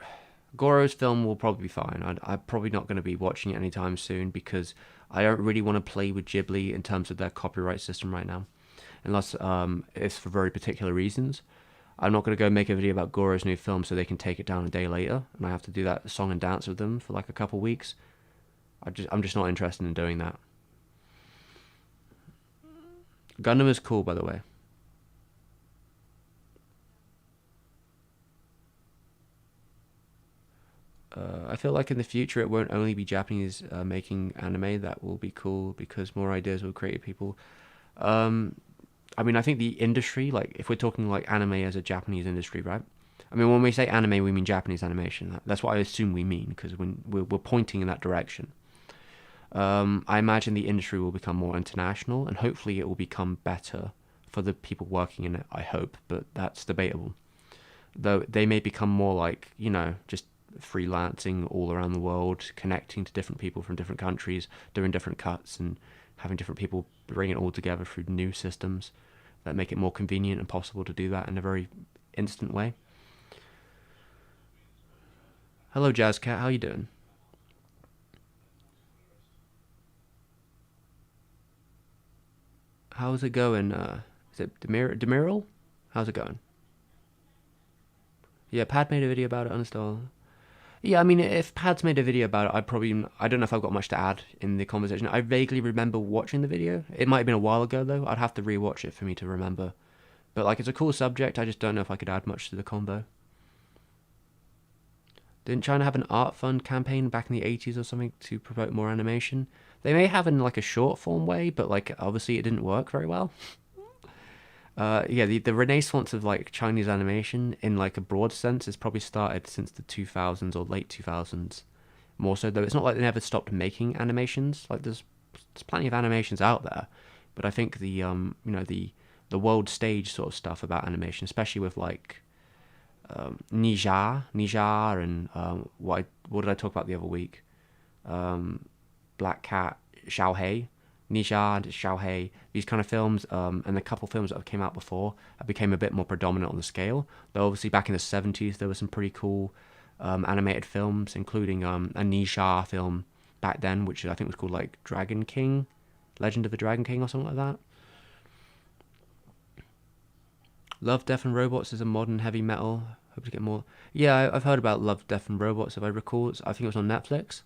A: Goro's film will probably be fine. I'm probably not going to be watching it anytime soon because I don't really want to play with Ghibli in terms of their copyright system right now, unless it's for very particular reasons. I'm not going to go make a video about Goro's new film so they can take it down a day later, and I have to do that song and dance with them for like a couple weeks. I'm just not interested in doing that. Gundam is cool, by the way. I feel like in the future it won't only be Japanese making anime that will be cool because more ideas will create people. Um, I mean, I think the industry, like if we're talking like anime as a Japanese industry, right? I mean, when we say anime, we mean Japanese animation. That's what I assume we mean because when we're pointing in that direction. I imagine the industry will become more international and hopefully it will become better for the people working in it. I hope, but that's debatable. Though they may become more like, just freelancing all around the world, connecting to different people from different countries, doing different cuts, and having different people bring it all together through new systems that make it more convenient and possible to do that in a very instant way. Hello, Jazz Cat. How you doing? How's it going? Is it Demiral? How's it going? Yeah, Pad made a video about it, uninstall. Yeah, I mean, if Pad's made a video about it, I don't know if I've got much to add in the conversation. I vaguely remember watching the video. It might have been a while ago, though. I'd have to rewatch it for me to remember. But, like, it's a cool subject. I just don't know if I could add much to the convo. Didn't China have an art fund campaign back in the 80s or something to promote more animation? They may have in, like, a short form way, but, like, obviously it didn't work very well. Yeah, the renaissance of like Chinese animation in like a broad sense has probably started since the 2000s or late 2000s. More so though, it's not like they never stopped making animations. Like there's plenty of animations out there, but I think the world stage sort of stuff about animation, especially with like Nija, and what did I talk about the other week? Black Cat, Xiaohei, Nijad, Xiaohei, these kind of films, and a couple films that have came out before became a bit more predominant on the scale. Though obviously back in the 70s there were some pretty cool animated films, including a Nisha film back then, which I think was called like Dragon King, Legend of the Dragon King or something like that. Love, Death and Robots is a modern heavy metal. Hope to get more. Yeah, I've heard about Love, Death and Robots. If I recall, I think it was on Netflix.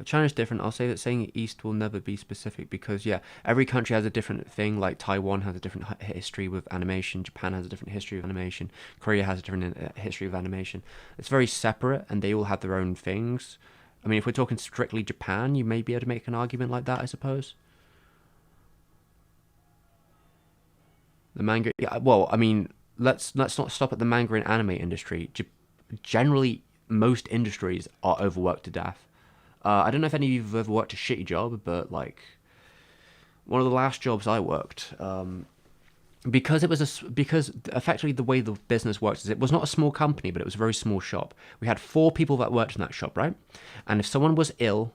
A: China's different. I'll say that saying East will never be specific because, yeah, every country has a different thing. Like Taiwan has a different history with animation, Japan has a different history of animation, Korea has a different history of animation. It's very separate and they all have their own things. I mean, if we're talking strictly Japan, you may be able to make an argument like that, I suppose. The manga, yeah, well, I mean, let's not stop at the manga and anime industry. Generally, most industries are overworked to death. I don't know if any of you have ever worked a shitty job, but like one of the last jobs I worked, because because effectively the way the business works is it was not a small company, but it was a very small shop. We had four people that worked in that shop, right? And if someone was ill,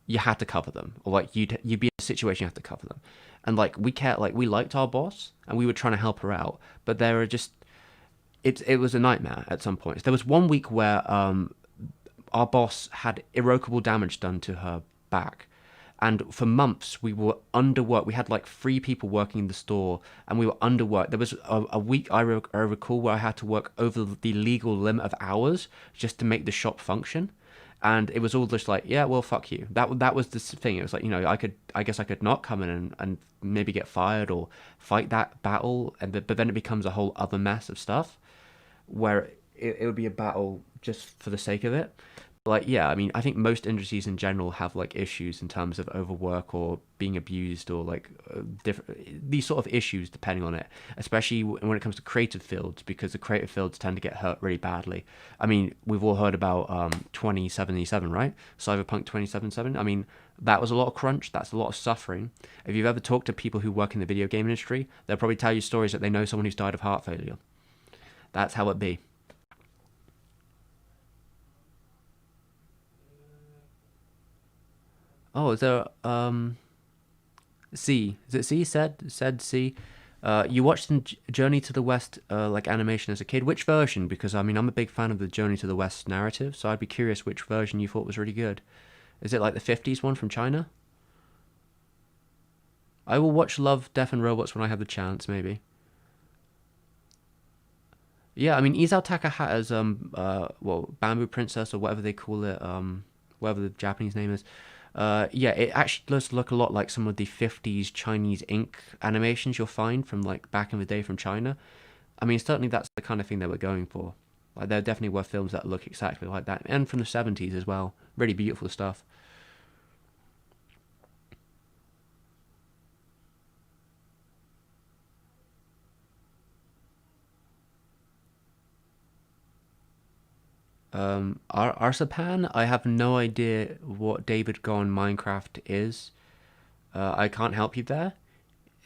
A: you had to cover them, or like you'd be in a situation you have to cover them. And like we liked our boss and we were trying to help her out, but there were just it was a nightmare at some points. There was one week where our boss had irreparable damage done to her back. And for months, we were underworked. We had like three people working in the store, and we were underworked. There was a week I recall where I had to work over the legal limit of hours just to make the shop function. And it was all just like, yeah, well, fuck you. That was the thing. It was like, I guess I could not come in and maybe get fired or fight that battle, but then it becomes a whole other mess of stuff where it would be a battle just for the sake of it. Like, yeah, I mean, I think most industries in general have like issues in terms of overwork or being abused or like different these sort of issues depending on it, especially when it comes to creative fields, because the creative fields tend to get hurt really badly. I mean, we've all heard about 2077, right? Cyberpunk 2077. I mean, that was a lot of crunch. That's a lot of suffering. If you've ever talked to people who work in the video game industry, they'll probably tell you stories that they know someone who's died of heart failure. That's how it be. Oh, is there C? Is it C? Said C. You watched the Journey to the West like animation as a kid. Which version? Because I mean, I'm a big fan of the Journey to the West narrative, so I'd be curious which version you thought was really good. Is it like the '50s one from China? I will watch Love, Death and Robots when I have the chance, maybe. Yeah, I mean Isao Takahata's Bamboo Princess or whatever they call it, whatever the Japanese name is. Yeah, it actually does look a lot like some of the '50s Chinese ink animations you'll find from like back in the day from China. I mean, certainly that's the kind of thing they were going for. Like there definitely were films that look exactly like that, and from the '70s as well. Really beautiful stuff. Arsapan, I have no idea what David Gone Minecraft is. I can't help you there.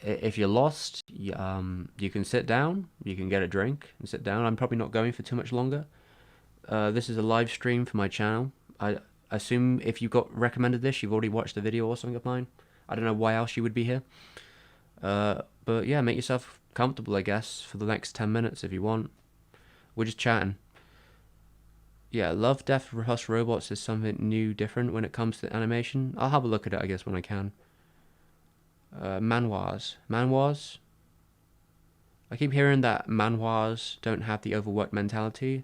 A: If you're lost, you can sit down, you can get a drink and sit down. I'm probably not going for too much longer. This is a live stream for my channel. I assume if you got recommended this, you've already watched the video or something of mine. I don't know why else you would be here. But yeah, make yourself comfortable, I guess, for the next 10 minutes if you want. We're just chatting. Yeah, Love, Death, Rust, Robots is something new, different when it comes to animation. I'll have a look at it, I guess, when I can. Manhwas. Manhwas? I keep hearing that manhwas don't have the overworked mentality.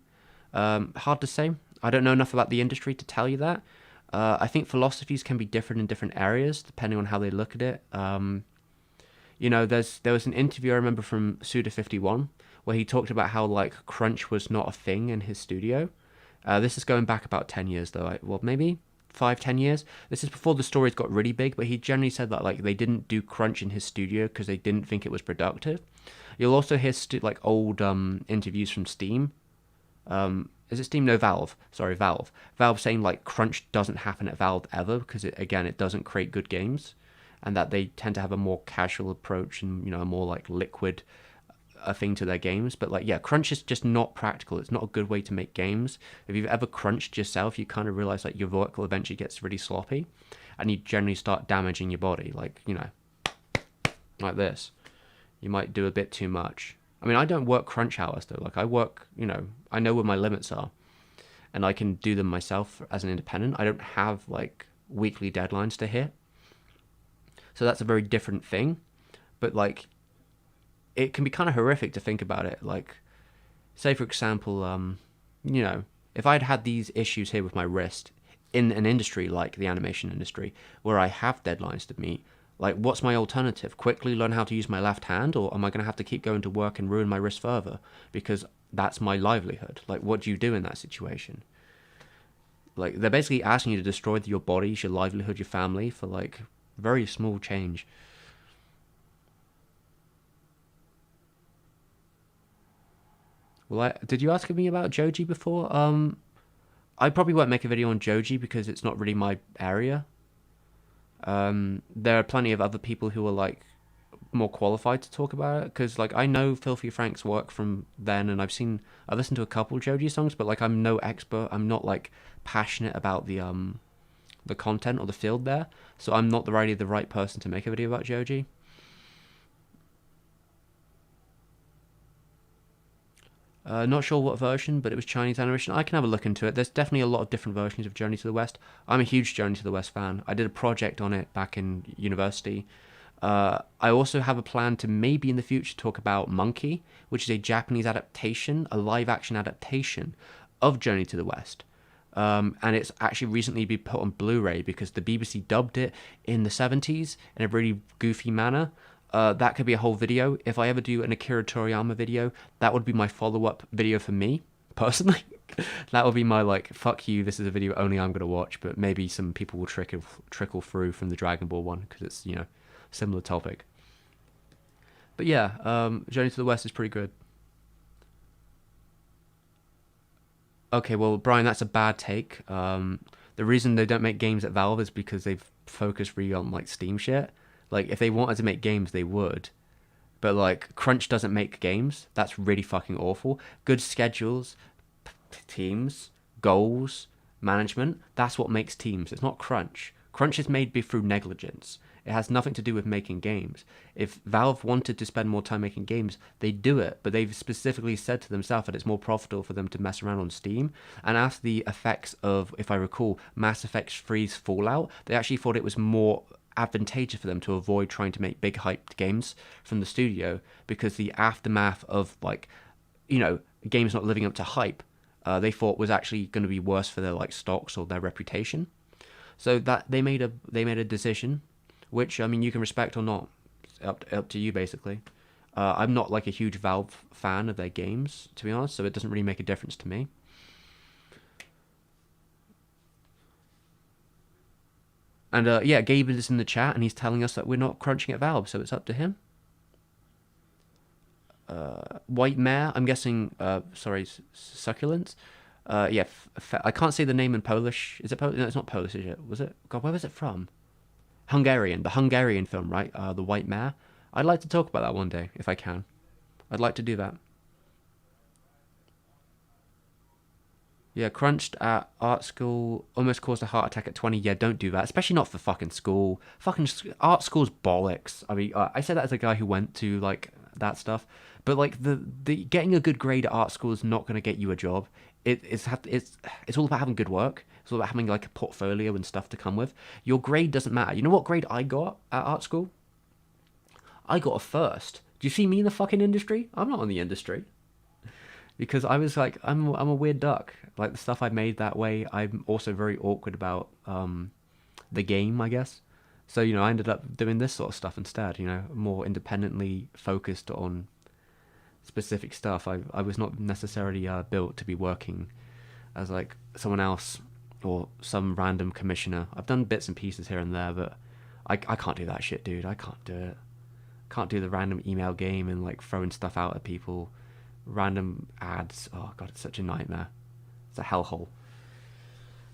A: Hard to say. I don't know enough about the industry to tell you that. I think philosophies can be different in different areas depending on how they look at it. There was an interview I remember from Suda51 where he talked about how like crunch was not a thing in his studio. This is going back about 10 years though. Well, maybe 5, 10 years. This is before the stories got really big, but he generally said that like they didn't do crunch in his studio because they didn't think it was productive. You'll also hear like old interviews from Steam. Is it Steam? No, Valve. Sorry, Valve. Valve saying like crunch doesn't happen at Valve ever because it doesn't create good games, and that they tend to have a more casual approach and a more like liquid a thing to their games. But like, yeah, crunch is just not practical. It's not a good way to make games. If you've ever crunched yourself, you kind of realize like your work will eventually gets really sloppy, and you generally start damaging your body, like like this. You might do a bit too much. I mean, I don't work crunch hours though. Like I work, I know where my limits are, and I can do them myself as an independent. I don't have like weekly deadlines to hit, so that's a very different thing. But like, it can be kind of horrific to think about it. Like, say for example, if I'd had these issues here with my wrist in an industry like the animation industry, where I have deadlines to meet, like, what's my alternative? Quickly learn how to use my left hand, or am I going to have to keep going to work and ruin my wrist further? Because that's my livelihood. Like, what do you do in that situation? Like, they're basically asking you to destroy your body, your livelihood, your family for, like, very small change. Well, did you ask me about Joji before? I probably won't make a video on Joji because it's not really my area. There are plenty of other people who are like more qualified to talk about it because like I know Filthy Frank's work from then, and I've listened to a couple Joji songs, but like I'm no expert. I'm not like passionate about the content or the field there, so I'm not really the right person to make a video about Joji. Not sure what version, but it was Chinese animation. I can have a look into it. There's definitely a lot of different versions of Journey to the West. I'm a huge Journey to the West fan. I did a project on it back in university. I also have a plan to maybe in the future talk about Monkey, which is a Japanese adaptation, a live action adaptation of Journey to the West. And it's actually recently been put on Blu-ray because the BBC dubbed it in the 70s in a really goofy manner. That could be a whole video. If I ever do an Akira Toriyama video, that would be my follow-up video for me, personally. That would be my, like, fuck you, this is a video only I'm going to watch, but maybe some people will trickle through from the Dragon Ball one, because it's, similar topic. But yeah, Journey to the West is pretty good. Okay, well, Brian, that's a bad take. The reason they don't make games at Valve is because they've focused really on, like, Steam shit. Like, if they wanted to make games, they would. But, like, Crunch doesn't make games. That's really fucking awful. Good schedules, teams, goals, management, that's what makes teams. It's not Crunch. Crunch is made through negligence. It has nothing to do with making games. If Valve wanted to spend more time making games, they'd do it. But they've specifically said to themselves that it's more profitable for them to mess around on Steam. And after the effects of, if I recall, Mass Effect 3's Fallout, they actually thought it was more advantageous for them to avoid trying to make big hyped games from the studio because the aftermath of like games not living up to hype they thought was actually going to be worse for their like stocks or their reputation. So that they made a decision, which I mean you can respect or not, up to you basically. I'm not like a huge Valve fan of their games to be honest, so it doesn't really make a difference to me. And yeah, Gabe is in the chat and he's telling us that we're not crunching at Valve, so it's up to him. White Mare, I'm guessing, sorry, Succulents. Yeah, I can't say the name in Polish. Is it Polish? No, it's not Polish, is it? Was it? God, where was it from? Hungarian, the Hungarian film, right? The White Mare. I'd like to talk about that one day, if I can. I'd like to do that. Yeah, crunched at art school, almost caused a heart attack at 20. Yeah, don't do that, especially not for fucking school. Fucking art school's bollocks. I mean, I say that as a guy who went to like that stuff, but like the getting a good grade at art school is not going to get you a job. It's all about having good work. It's all about having like a portfolio and stuff to come with. Your grade doesn't matter. You know what grade I got at art school? I got a first. Do you see me in the fucking industry? I'm not in the industry. Because I was like, I'm a weird duck. Like the stuff I made that way, I'm also very awkward about the game, I guess. So I ended up doing this sort of stuff instead. More independently focused on specific stuff. I was not necessarily built to be working as like someone else or some random commissioner. I've done bits and pieces here and there, but I can't do that shit, dude. I can't do it. Can't do the random email game and like throwing stuff out at people. Random ads. Oh god, it's such a nightmare. It's a hellhole.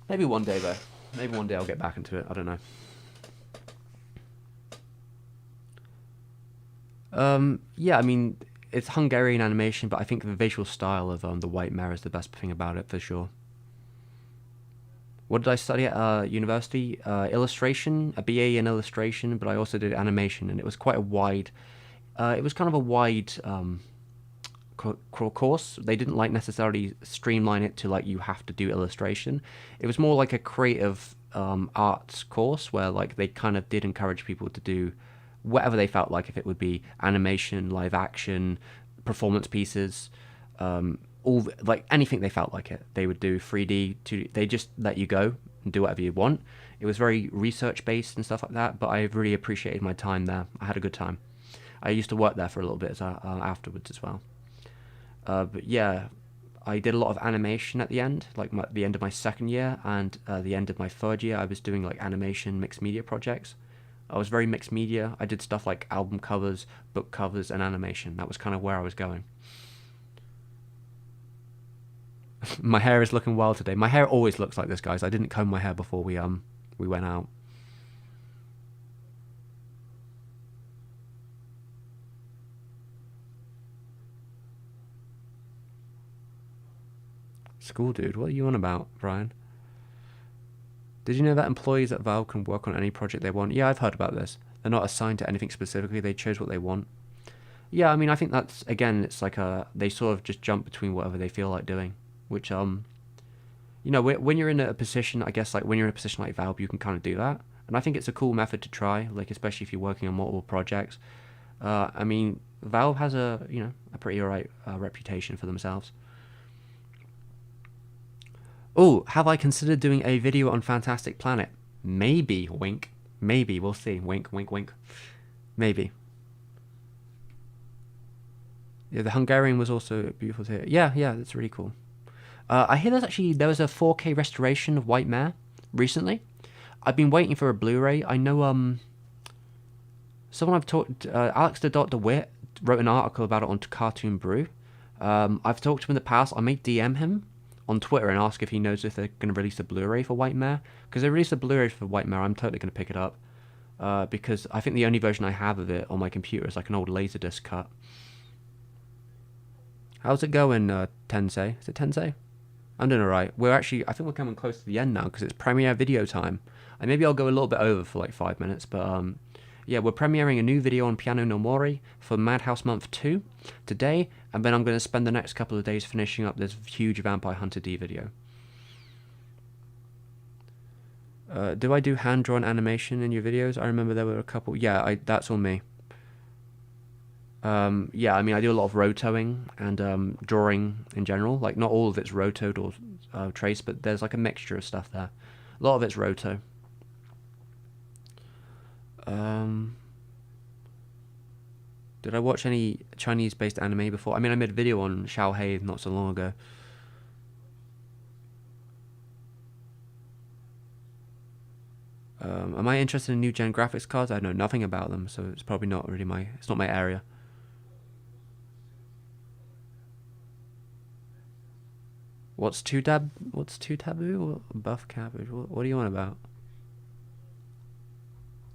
A: Maybe one day though. Maybe one day I'll get back into it. I don't know. Yeah, I mean, it's Hungarian animation, but I think the visual style of the White Mare is the best thing about it for sure. What did I study at university? Illustration, a BA in illustration, but I also did animation, and it was quite a wide. It was kind of a wide course. They didn't like necessarily streamline it to like you have to do illustration. It was more like a creative arts course where like they kind of did encourage people to do whatever they felt like, if it would be animation, live action, performance pieces, all like anything they felt like it. They would do 3D, 2D. They just let you go and do whatever you want. It was very research based and stuff like that. But I really appreciated my time there. I had a good time. I used to work there for a little bit afterwards as well. But yeah, I did a lot of animation at the end, like the end of my second year and the end of my third year. I was doing like animation mixed media projects. I was very mixed media. I did stuff like album covers, book covers, and animation. That was kind of where I was going. My hair is looking wild today. My hair always looks like this, guys. I didn't comb my hair before we went out. School dude, what are you on about, Brian? Did you know that employees at Valve can work on any project they want? Yeah, I've heard about this. They're not assigned to anything specifically, they chose what they want. Yeah, I mean, I think that's, again, it's like they sort of just jump between whatever they feel like doing, which, when you're in a position, I guess, like when you're in a position like Valve, you can kind of do that. And I think it's a cool method to try, like, especially if you're working on multiple projects. I mean, Valve has a pretty alright reputation for themselves. Oh, have I considered doing a video on Fantastic Planet? Maybe, wink. Maybe, we'll see. Wink, wink, wink. Maybe. Yeah, the Hungarian was also beautiful to hear. Yeah, that's really cool. I hear there was a 4K restoration of White Mare recently. I've been waiting for a Blu-ray. I know someone I've talked, Alex the Dr. Wit wrote an article about it on Cartoon Brew. I've talked to him in the past. I may DM him on Twitter and ask if he knows if they're going to release a Blu-ray for White Mare. Because they released a Blu-ray for White Mare, I'm totally going to pick it up. Because I think the only version I have of it on my computer is like an old Laserdisc cut. How's it going, Tensei? Is it Tensei? I'm doing alright. I think we're coming close to the end now because it's premiere video time. And maybe I'll go a little bit over for like 5 minutes, but yeah, we're premiering a new video on Piano no Mori for Madhouse Month 2 today, and then I'm going to spend the next couple of days finishing up this huge Vampire Hunter D video. Do I do hand-drawn animation in your videos? I remember there were a couple. Yeah, that's all me. Yeah, I mean, I do a lot of rotoing and drawing in general. Like, not all of it's rotoed or traced, but there's like a mixture of stuff there. A lot of it's roto. Did I watch any Chinese-based anime before? I mean, I made a video on Xiaohei not so long ago. Am I interested in new gen graphics cards? I know nothing about them, so it's probably not really it's not my area. What's too taboo? Buff cabbage? What are you on about?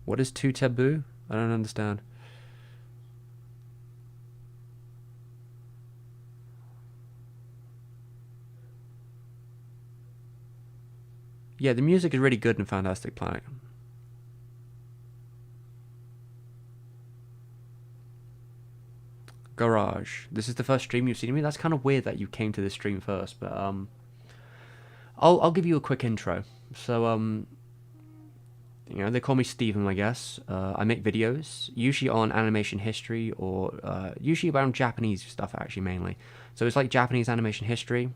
A: What is too taboo? I don't understand. Yeah, the music is really good in Fantastic Planet. Garage. This is the first stream you've seen of me. That's kind of weird that you came to this stream first, but I'll give you a quick intro. So they call me STEVEM, I guess. I make videos, usually on animation history or usually around Japanese stuff, actually, mainly. So it's like Japanese animation history,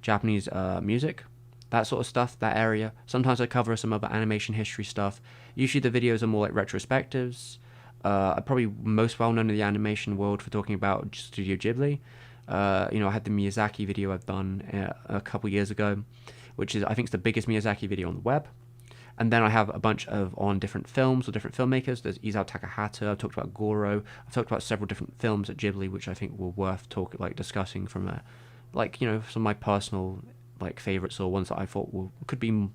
A: Japanese music, that sort of stuff, that area. Sometimes I cover some other animation history stuff. Usually the videos are more like retrospectives. I'm probably most well known in the animation world for talking about Studio Ghibli. I had the Miyazaki video I've done a couple years ago, which is, I think, is the biggest Miyazaki video on the web. And then I have a bunch on different films or different filmmakers. There's Isao Takahata. I've talked about Goro. I've talked about several different films at Ghibli, which I think were worth discussing from some of my personal favorites or ones that I thought could be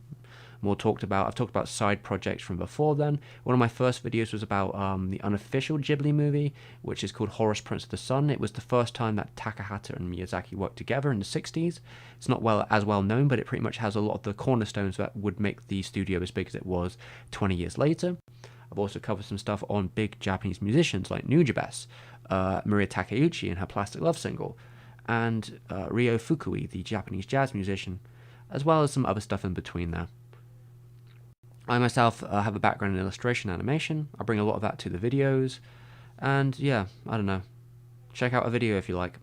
A: more talked about. I've talked about side projects from before then. One of my first videos was about the unofficial Ghibli movie, which is called Horus Prince of the Sun. It was the first time that Takahata and Miyazaki worked together in the 60s. It's not as well known, but it pretty much has a lot of the cornerstones that would make the studio as big as it was 20 years later. I've also covered some stuff on big Japanese musicians like Nujabes, Maria Takeuchi and her Plastic Love single, and Ryo Fukui, the Japanese jazz musician, as well as some other stuff in between there. I myself have a background in illustration and animation. I bring a lot of that to the videos. And yeah, I don't know. Check out a video if you like.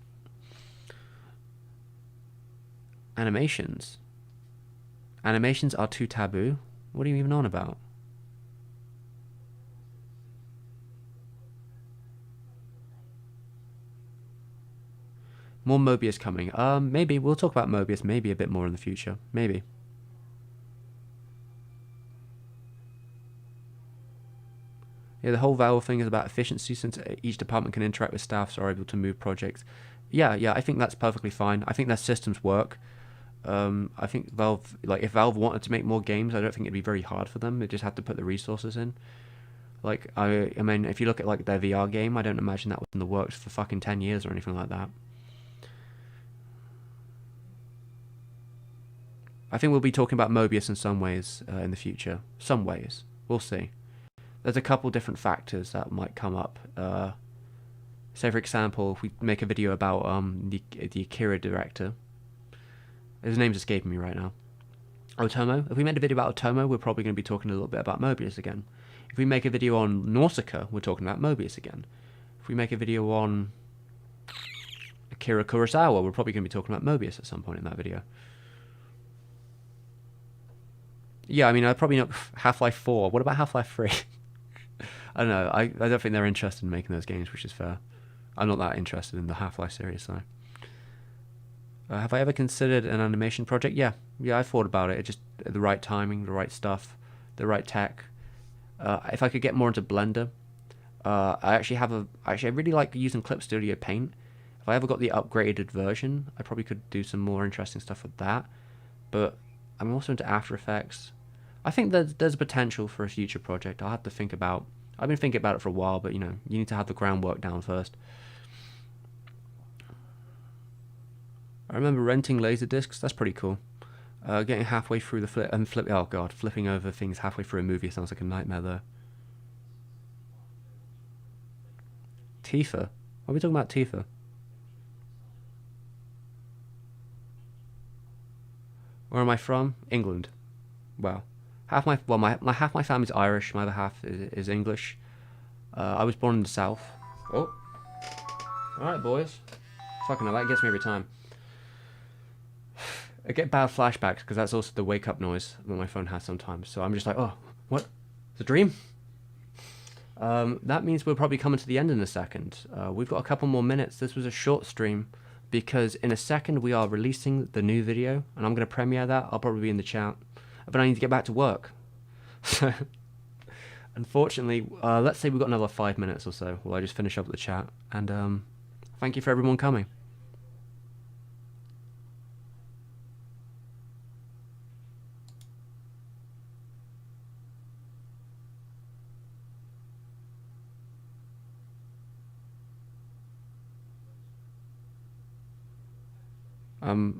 A: Animations. Animations are too taboo? What are you even on about? More Mobius coming. Maybe. We'll talk about Mobius maybe a bit more in the future. Maybe. Yeah, the whole Valve thing is about efficiency since each department can interact with staff so are able to move projects. Yeah, I think that's perfectly fine. I think their systems work. I think Valve, if Valve wanted to make more games, I don't think it'd be very hard for them. They just have to put the resources in. I mean, if you look at their VR game, I don't imagine that was in the works for fucking 10 years or anything like that. I think we'll be talking about Mobius in some ways in the future. Some ways. We'll see. There's a couple different factors that might come up. Say, for example, if we make a video about the Akira director. His name's escaping me right now. Otomo. If we made a video about Otomo, we're probably going to be talking a little bit about Mobius again. If we make a video on Nausicaa, we're talking about Mobius again. If we make a video on Akira Kurosawa, we're probably going to be talking about Mobius at some point in that video. Yeah, I mean, I'd probably not Half-Life 4. What about Half-Life 3? I don't know. I don't think they're interested in making those games, which is fair. I'm not that interested in the Half-Life series, so. Have I ever considered an animation project? Yeah, I thought about it. It just the right timing, the right stuff, the right tech. If I could get more into Blender, I really like using Clip Studio Paint. If I ever got the upgraded version, I probably could do some more interesting stuff with that. But I'm also into After Effects. I think there's a potential for a future project. I'll have to think about. I've been thinking about it for a while, but you need to have the groundwork down first. I remember renting Laserdiscs. That's pretty cool. Getting halfway through the flipping over things halfway through a movie sounds like a nightmare though. Tifa? What are we talking about, Tifa? Where am I from? England. Wow. Half my family's Irish. My other half is English. I was born in the South. Oh. All right, boys. Fucking hell, that gets me every time. I get bad flashbacks because that's also the wake-up noise that my phone has sometimes. So I'm just like, oh, what? It's a dream? That means we're probably coming to the end in a second. We've got a couple more minutes. This was a short stream because in a second we are releasing the new video and I'm going to premiere that. I'll probably be in the chat. But I need to get back to work. So, unfortunately, let's say we've got another 5 minutes or so while I just finish up the chat. And thank you for everyone coming.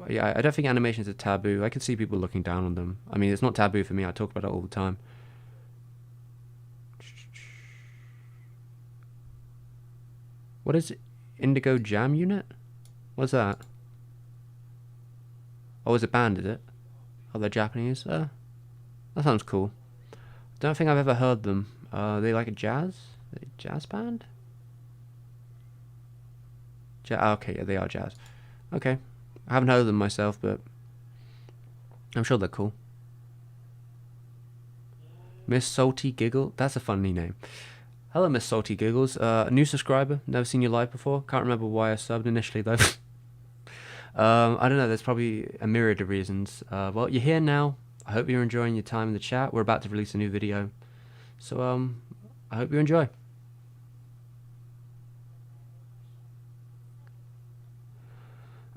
A: Yeah, I don't think animations are taboo. I can see people looking down on them. I mean, it's not taboo for me. I talk about it all the time. What is it? Indigo Jam Unit? What's that? Oh, is it band, is it? Oh, they're Japanese? That sounds cool. Don't think I've ever heard them. They like a jazz? Are they a jazz band? Okay, yeah, they are jazz. Okay. I haven't heard of them myself, but I'm sure they're cool. Miss Salty Giggle? That's a funny name. Hello, Miss Salty Giggles. New subscriber. Never seen you live before. Can't remember why I subbed initially, though. I don't know. There's probably a myriad of reasons. Well, you're here now. I hope you're enjoying your time in the chat. We're about to release a new video. So, I hope you enjoy.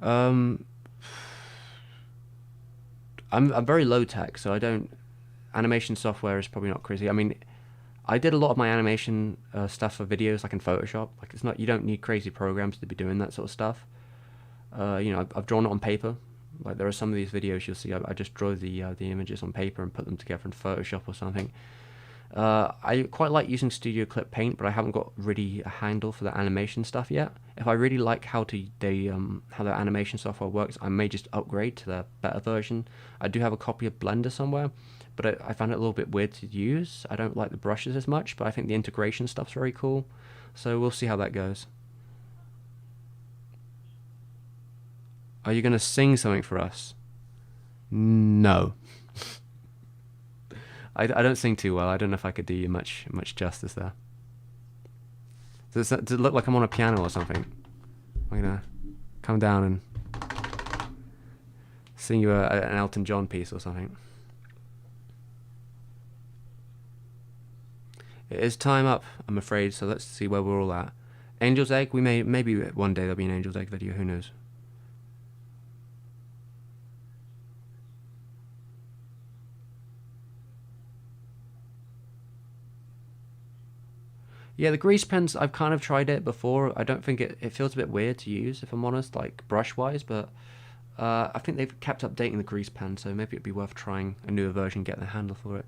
A: I'm very low tech, so I don't. Animation software is probably not crazy. I mean, I did a lot of my animation stuff for videos, like in Photoshop. Like it's not, you don't need crazy programs to be doing that sort of stuff. I've drawn it on paper. Like there are some of these videos you'll see. I just draw the images on paper and put them together in Photoshop or something. I quite like using Studio Clip Paint, but I haven't got really a handle for the animation stuff yet. If I really like how their animation software works, I may just upgrade to the better version. I do have a copy of Blender somewhere, but I find it a little bit weird to use. I don't like the brushes as much, but I think the integration stuff's very cool. So we'll see how that goes. Are you going to sing something for us? No. I don't sing too well. I don't know if I could do you much justice there. Does it look like I'm on a piano or something? I'm gonna come down and sing you an Elton John piece or something. It is time up, I'm afraid. So let's see where we're all at. Angel's Egg. Maybe one day there'll be an Angel's Egg video. Who knows? Yeah, the grease pens, I've kind of tried it before. I don't think it feels a bit weird to use, if I'm honest, like brush-wise, but I think they've kept updating the grease pen, so maybe it'd be worth trying a newer version, getting a handle for it.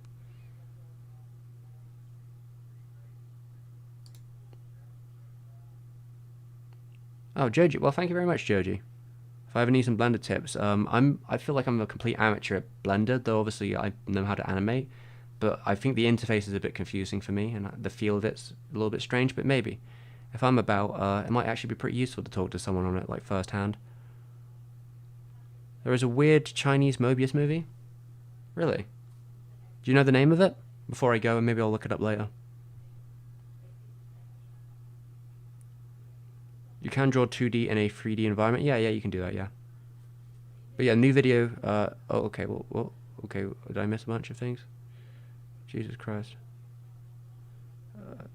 A: Oh, Joji. Well, thank you very much, Joji. If I ever need some Blender tips, I feel like I'm a complete amateur at Blender, though obviously I know how to animate, but I think the interface is a bit confusing for me, and the feel of it's a little bit strange, but maybe. If I'm about, it might actually be pretty useful to talk to someone on it, like, firsthand. There is a weird Chinese Mobius movie? Really? Do you know the name of it? Before I go, and maybe I'll look it up later. You can draw 2D in a 3D environment? Yeah, you can do that, yeah. But yeah, new video, oh, okay, well, okay, did I miss a bunch of things? Jesus Christ.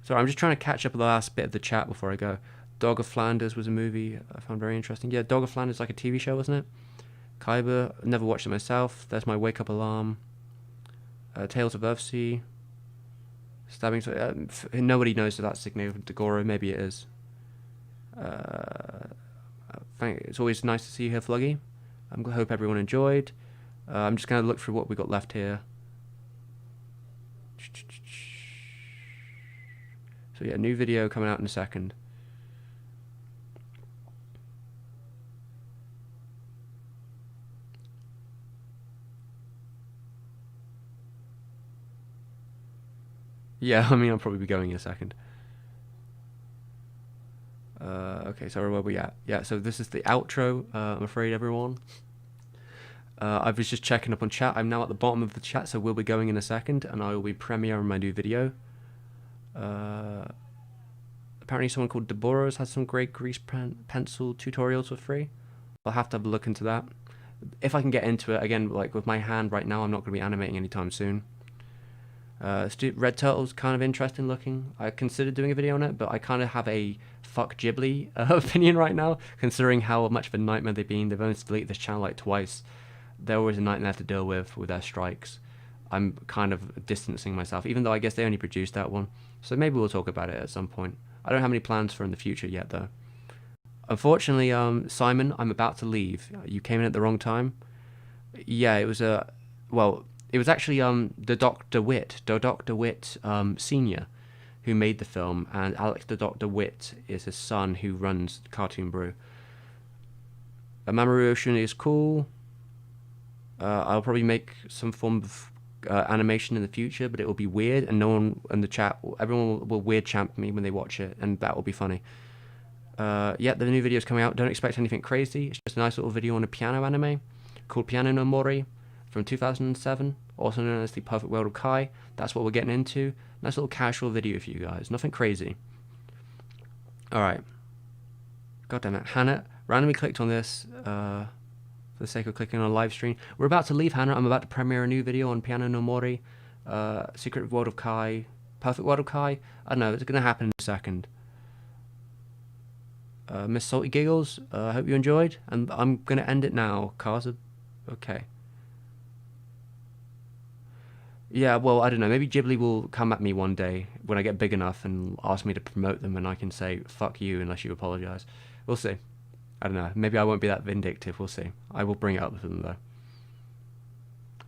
A: Sorry, I'm just trying to catch up with the last bit of the chat before I go. Dog of Flanders was a movie I found very interesting. Yeah, Dog of Flanders is like a TV show, wasn't it? Kaiba, never watched it myself. There's my wake up alarm. Tales of Earthsea. Stabbing. Nobody knows if that's significant to Goro. Maybe it is. It's always nice to see you here, Fluggy. I hope everyone enjoyed. I'm just going to look through what we got left here. So yeah, new video coming out in a second. Yeah, I mean, I'll probably be going in a second. Okay, so where are we at? Yeah, so this is the outro, I'm afraid, everyone. I was just checking up on chat. I'm now at the bottom of the chat, so we'll be going in a second, and I will be premiering my new video. Apparently someone called Deborah's has some great grease pencil tutorials for free. I'll have to have a look into that. If I can get into it, again, like with my hand right now, I'm not going to be animating anytime soon. Red Turtle's kind of interesting looking. I considered doing a video on it, but I kind of have a fuck Ghibli opinion right now, considering how much of a nightmare they've been. They've only deleted this channel like twice. They're always a nightmare to deal with their strikes. I'm kind of distancing myself, even though I guess they only produced that one. So maybe we'll talk about it at some point. I don't have any plans for in the future yet, though. Unfortunately, Simon, I'm about to leave. You came in at the wrong time. Yeah, it was it was actually the Dr. Witt Senior, who made the film, and Alex the Dr. Witt is his son who runs Cartoon Brew. Mamoru Ocean is cool. I'll probably make some form of animation in the future, but it will be weird, and no one in the chat, everyone will weird champ me when they watch it, and that will be funny. Yeah, the new video is coming out. Don't expect anything crazy. It's just a nice little video on a piano anime called Piano no Mori from 2007, also known as The Perfect World of Kai. That's what we're getting into. Nice little casual video for you guys. Nothing crazy. Alright. God damn it. Hannah randomly clicked on this for the sake of clicking on a live stream. We're about to leave, Hannah. I'm about to premiere a new video on Piano no Mori, Secret World of Kai, Perfect World of Kai. I don't know. It's going to happen in a second. Miss Salty Giggles, I hope you enjoyed. And I'm going to end it now. Cars are okay. Yeah, well, I don't know. Maybe Ghibli will come at me one day when I get big enough and ask me to promote them, and I can say, fuck you, unless you apologize. We'll see. I don't know. Maybe I won't be that vindictive. We'll see. I will bring it up with them, though.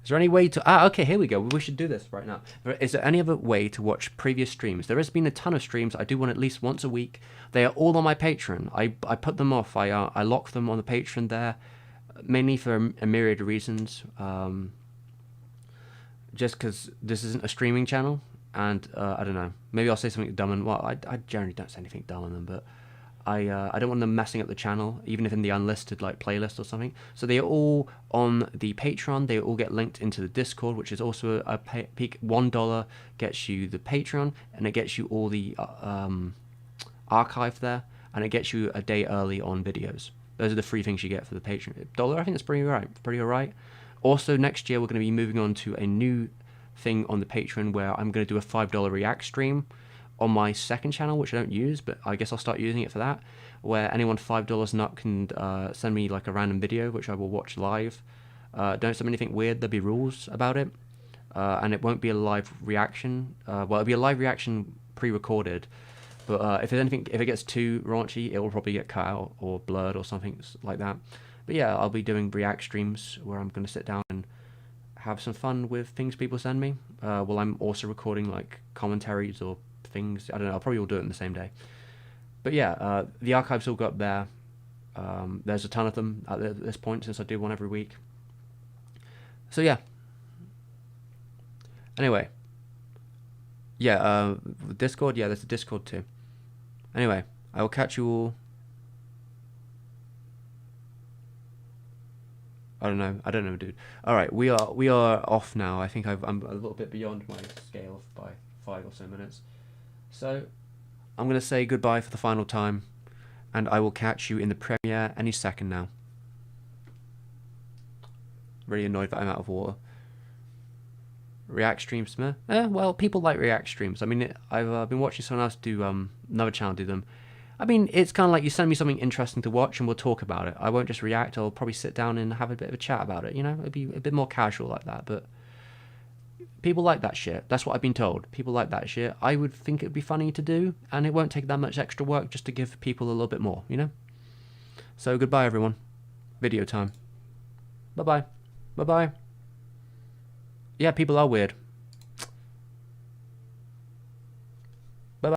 A: Is there any way to... okay, here we go. We should do this right now. Is there any other way to watch previous streams? There has been a ton of streams. I do one at least once a week. They are all on my Patreon. I put them off. I lock them on the Patreon there, mainly for a myriad of reasons. Just because this isn't a streaming channel, and I don't know. Maybe I'll say something dumb, and well, I generally don't say anything dumb on them, but I don't want them messing up the channel, even if in the unlisted like playlist or something. So they are all on the Patreon. They all get linked into the Discord, which is also a peak. $1 gets you the Patreon, and it gets you all the archive there, and it gets you a day early on videos. Those are the free things you get for the Patreon. $1, I think that's pretty alright. Also, next year we're going to be moving on to a new thing on the Patreon where I'm going to do a $5 React stream on my second channel, which I don't use, but I guess I'll start using it for that, where anyone $5 and up can send me like a random video, which I will watch live. Don't send me anything weird, there'll be rules about it, and it won't be a live reaction. Well, it'll be a live reaction pre-recorded, but if it gets too raunchy, it will probably get cut out or blurred or something like that. But yeah, I'll be doing react streams where I'm going to sit down and have some fun with things people send me. While I'm also recording like commentaries or things. I don't know. I'll probably all do it in the same day. But yeah, the archives all go up there. There's a ton of them at this point since I do one every week. So yeah. Anyway. Yeah, Discord. Yeah, there's a Discord too. Anyway, I will catch you all. I don't know, dude. All right, we are off now. I think I'm a little bit beyond my scale by 5 or so minutes. So I'm gonna say goodbye for the final time, and I will catch you in the premiere any second now. Really annoyed that I'm out of water. React streams, meh? Well, people like React streams. I mean, I've been watching someone else do another channel do them. I mean, it's kind of like you send me something interesting to watch and we'll talk about it. I won't just react. I'll probably sit down and have a bit of a chat about it. You know, it'd be a bit more casual like that. But people like that shit. That's what I've been told. People like that shit. I would think it'd be funny to do, and it won't take that much extra work just to give people a little bit more. You know. So goodbye, everyone. Video time. Bye bye. Bye bye. Yeah, people are weird.